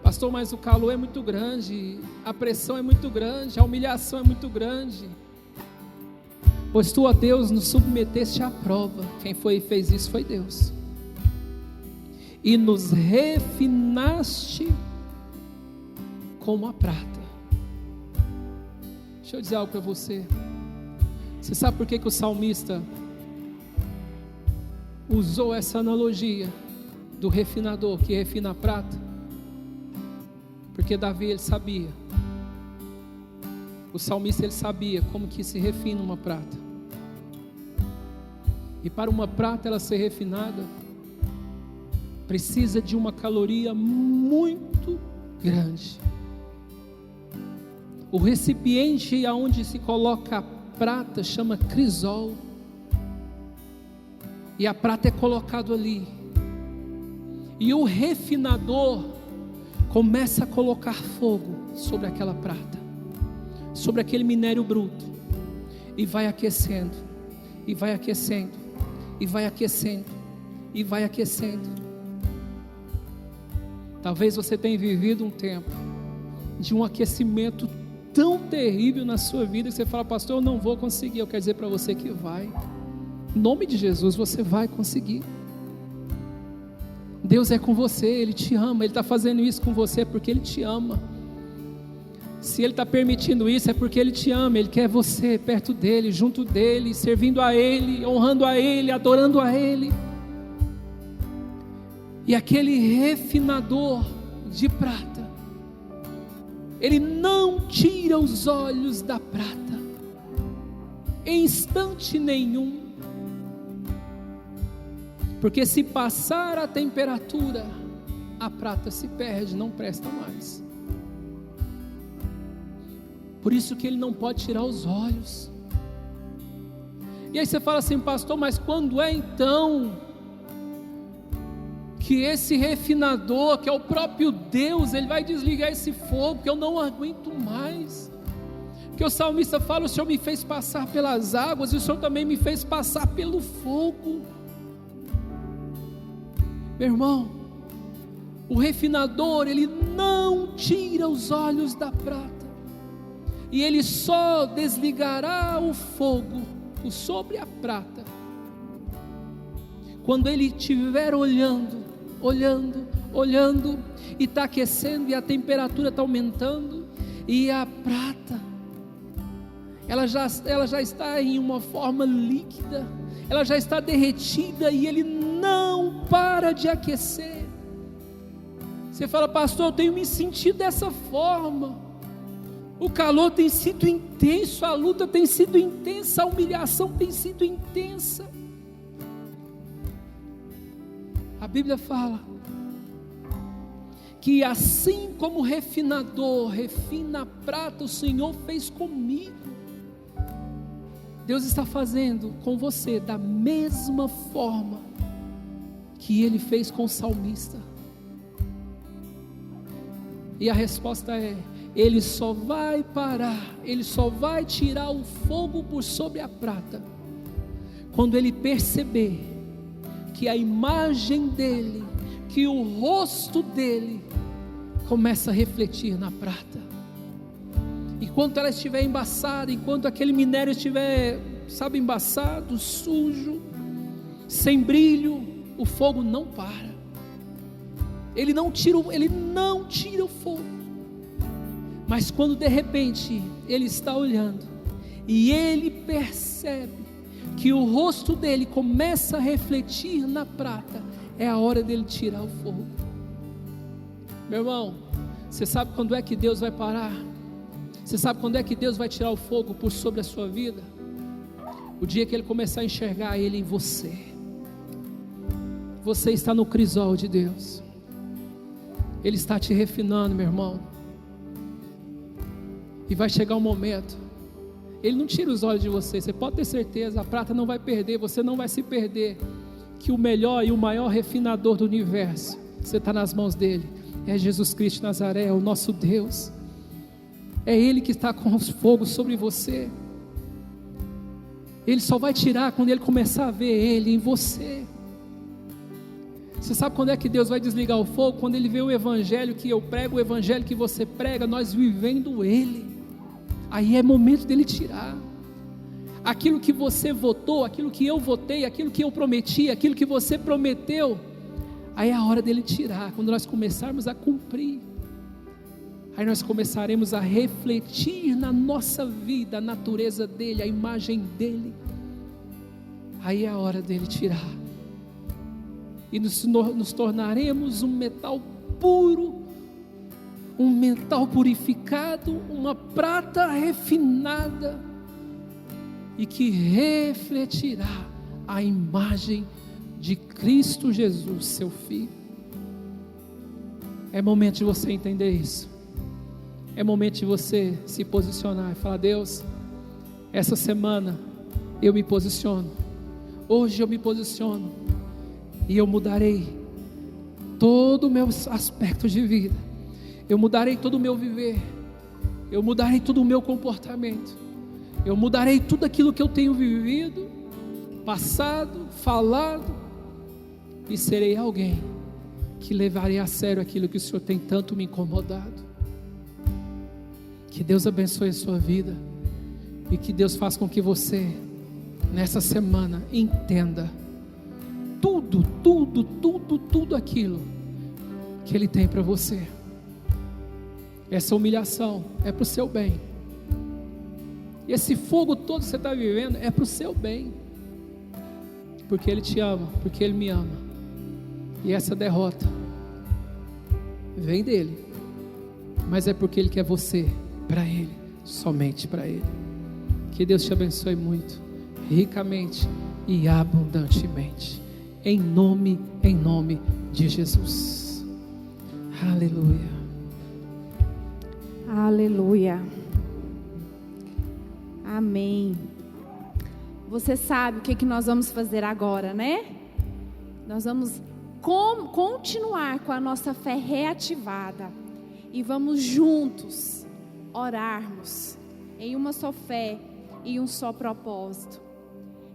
Pastor, mas o calor é muito grande, a pressão é muito grande, a humilhação é muito grande. Pois tu, ó Deus, nos submeteste à prova. Quem foi e fez isso foi Deus. E nos refinaste como a prata. Deixa eu dizer algo para você. Você sabe por que o salmista usou essa analogia do refinador que refina a prata? Porque Davi, ele sabia. O salmista, ele sabia como que se refina uma prata. E para uma prata ela ser refinada, precisa de uma caloria muito grande. O recipiente aonde se coloca a prata chama crisol. E a prata é colocado ali. E o refinador começa a colocar fogo sobre aquela prata, sobre aquele minério bruto, e vai aquecendo, e vai aquecendo, e vai aquecendo, e vai aquecendo. Talvez você tenha vivido um tempo de um aquecimento tão terrível na sua vida, que você fala, pastor, eu não vou conseguir. Eu quero dizer para você que vai. Em nome de Jesus, você vai conseguir. Deus é com você, Ele te ama. Ele está fazendo isso com você porque Ele te ama. Se Ele está permitindo isso, é porque Ele te ama. Ele quer você perto dEle, junto dEle, servindo a Ele, honrando a Ele, adorando a Ele. E aquele refinador de prata, ele não tira os olhos da prata em instante nenhum. Porque se passar a temperatura, a prata se perde, não presta mais. Por isso que ele não pode tirar os olhos. E aí você fala assim, pastor, mas quando é então que esse refinador, que é o próprio Deus, ele vai desligar esse fogo, que eu não aguento mais? Que o salmista fala, o Senhor me fez passar pelas águas, e o Senhor também me fez passar pelo fogo. Meu irmão, o refinador, ele não tira os olhos da prata, e ele só desligará o fogo sobre a prata quando ele estiver olhando, e está aquecendo, e a temperatura está aumentando, e a prata, ela já está em uma forma líquida, ela já está derretida, e ele não para de aquecer. Você fala, pastor, eu tenho me sentido dessa forma, o calor tem sido intenso, a luta tem sido intensa, a humilhação tem sido intensa. A Bíblia fala que assim como o refinador refina a prata, o Senhor fez comigo. Deus está fazendo com você da mesma forma que Ele fez com o salmista. E a resposta é, Ele só vai parar, Ele só vai tirar o fogo por sobre a prata quando Ele perceber que a imagem dEle, que o rosto dEle começa a refletir na prata. Enquanto ela estiver embaçada, enquanto aquele minério estiver, embaçado, sujo, sem brilho, o fogo não para. Ele não tira o fogo. Mas quando de repente ele está olhando e ele percebe que o rosto dele começa a refletir na prata, é a hora dele tirar o fogo. Meu irmão, você sabe quando é que Deus vai parar? Você sabe quando é que Deus vai tirar o fogo por sobre a sua vida? O dia que Ele começar a enxergar Ele em você. Você está no crisol de Deus. Ele está te refinando, meu irmão. E vai chegar um momento, Ele não tira os olhos de você. Você pode ter certeza, a prata não vai perder, você não vai se perder. Que o melhor e o maior refinador do universo, você está nas mãos dEle. É Jesus Cristo de Nazaré, é o nosso Deus. É Ele que está com os fogos sobre você. Ele só vai tirar quando Ele começar a ver Ele em você. Você sabe quando é que Deus vai desligar o fogo? Quando Ele vê o evangelho que eu prego, o evangelho que você prega, nós vivendo Ele. Aí é momento dEle tirar. Aquilo que você votou, aquilo que eu votei, aquilo que eu prometi, aquilo que você prometeu, aí é a hora dEle tirar. Quando nós começarmos a cumprir, aí nós começaremos a refletir na nossa vida a natureza dEle, a imagem dEle. Aí é a hora dEle tirar. E nos tornaremos um metal puro, um metal purificado, uma prata refinada, e que refletirá a imagem de Cristo Jesus, seu Filho. É momento de você entender isso. É momento de você se posicionar e falar: Deus, essa semana eu me posiciono, hoje eu me posiciono, e eu mudarei todo o meu aspecto de vida, eu mudarei todo o meu viver, eu mudarei todo o meu comportamento, eu mudarei tudo aquilo que eu tenho vivido, passado, falado, e serei alguém que levarei a sério aquilo que o Senhor tem tanto me incomodado. Que Deus abençoe a sua vida, e que Deus faça com que você, nessa semana, entenda tudo aquilo que Ele tem para você. Essa humilhação é para o seu bem. Esse fogo todo que você está vivendo é para o seu bem, porque Ele te ama, porque Ele me ama. E essa derrota vem dEle, mas é porque Ele quer você para Ele, somente para Ele. Que Deus te abençoe muito, ricamente e abundantemente, em nome de Jesus. Aleluia. Aleluia. Amém. Você sabe o que nós vamos fazer agora, né? Nós vamos continuar com a nossa fé reativada, e vamos juntos orarmos em uma só fé e um só propósito.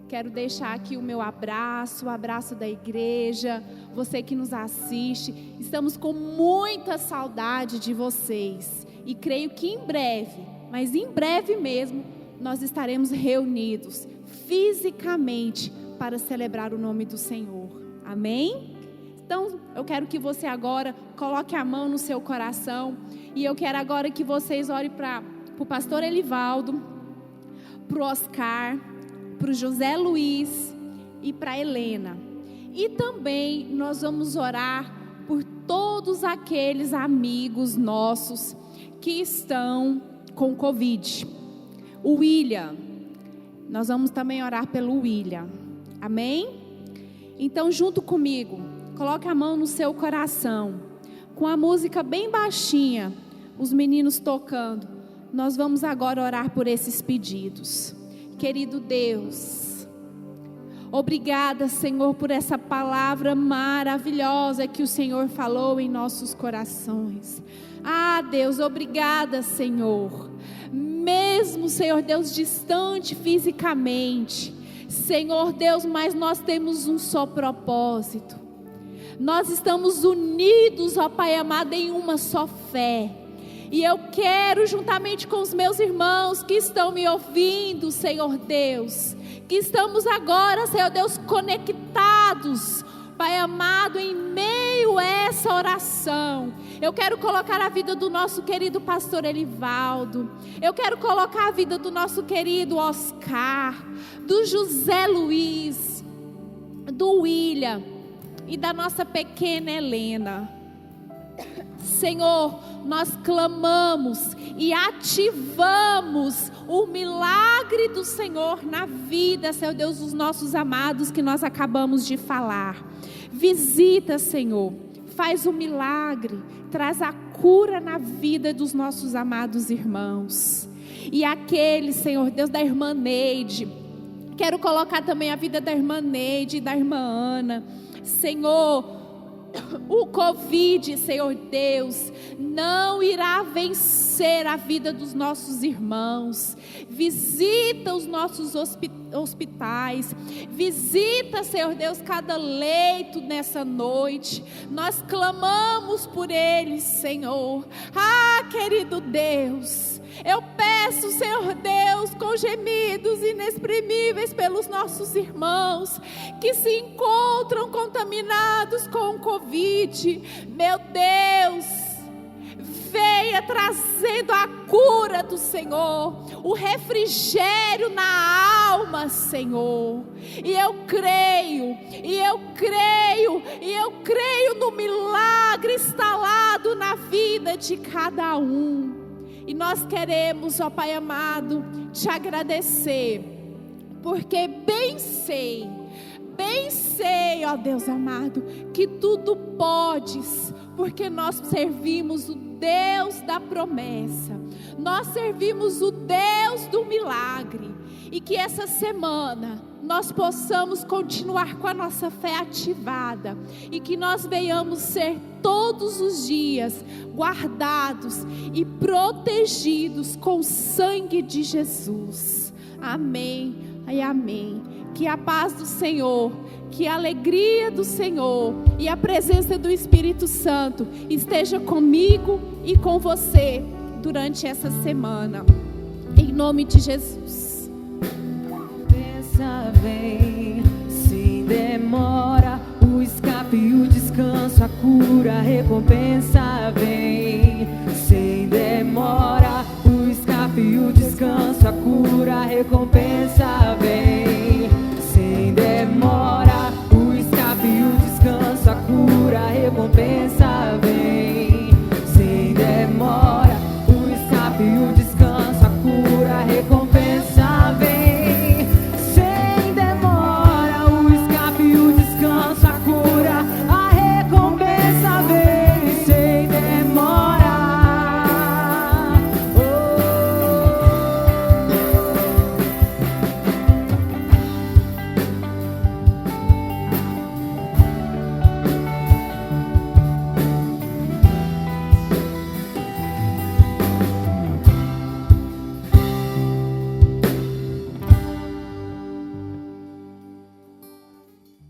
Quero deixar aqui o meu abraço, o abraço da igreja, você que nos assiste. Estamos com muita saudade de vocês, e creio que em breve, mas em breve mesmo, nós estaremos reunidos fisicamente para celebrar o nome do Senhor. Amém? Então, eu quero que você agora coloque a mão no seu coração, e eu quero agora que vocês orem para o pastor Elivaldo, para o Oscar, para o José Luiz e para a Helena. E também nós vamos orar por todos aqueles amigos nossos que estão com Covid. O William, nós vamos também orar pelo William. Amém? Então, junto comigo, coloque a mão no seu coração, com a música bem baixinha, os meninos tocando. Nós vamos agora orar por esses pedidos. Querido Deus, obrigada, Senhor, por essa palavra maravilhosa que o Senhor falou em nossos corações. Ah, Deus, obrigada, Senhor. Mesmo, Senhor Deus, distante fisicamente, Senhor Deus, mas nós temos um só propósito. Nós estamos unidos, ó Pai amado, em uma só fé. E eu quero, juntamente com os meus irmãos que estão me ouvindo, Senhor Deus, que estamos agora, Senhor Deus, conectados, Pai amado, em meio a essa oração, eu quero colocar a vida do nosso querido pastor Elivaldo, eu quero colocar a vida do nosso querido Oscar, do José Luiz, do William e da nossa pequena Helena. Senhor, nós clamamos e ativamos o milagre do Senhor na vida, Senhor Deus, dos nossos amados que nós acabamos de falar. Visita, Senhor, faz o milagre, traz a cura na vida dos nossos amados irmãos. E aquele, Senhor Deus, da irmã Neide, quero colocar também a vida da irmã Neide e da irmã Ana. Senhor, o Covid, Senhor Deus, não irá vencer a vida dos nossos irmãos. Visita os nossos hospitais. Visita, Senhor Deus, cada leito nessa noite. Nós clamamos por eles, Senhor. Ah, querido Deus, eu peço, Senhor Deus, com gemidos inexprimíveis pelos nossos irmãos que se encontram contaminados com o Covid. Meu Deus, venha trazendo a cura do Senhor, o refrigério na alma, Senhor. E eu creio no milagre instalado na vida de cada um. E nós queremos, ó Pai amado, te agradecer, porque bem sei, ó Deus amado, que tudo podes, porque nós servimos o Deus da promessa, nós servimos o Deus do milagre. E que essa semana nós possamos continuar com a nossa fé ativada, e que nós venhamos ser todos os dias guardados e protegidos com o sangue de Jesus. Amém e amém. Que a paz do Senhor, que a alegria do Senhor e a presença do Espírito Santo esteja comigo e com você durante essa semana, em nome de Jesus. Vem, sem demora, o escape e o descanso, a cura, a recompensa vem. Sem demora, o escape e o descanso, a cura, a recompensa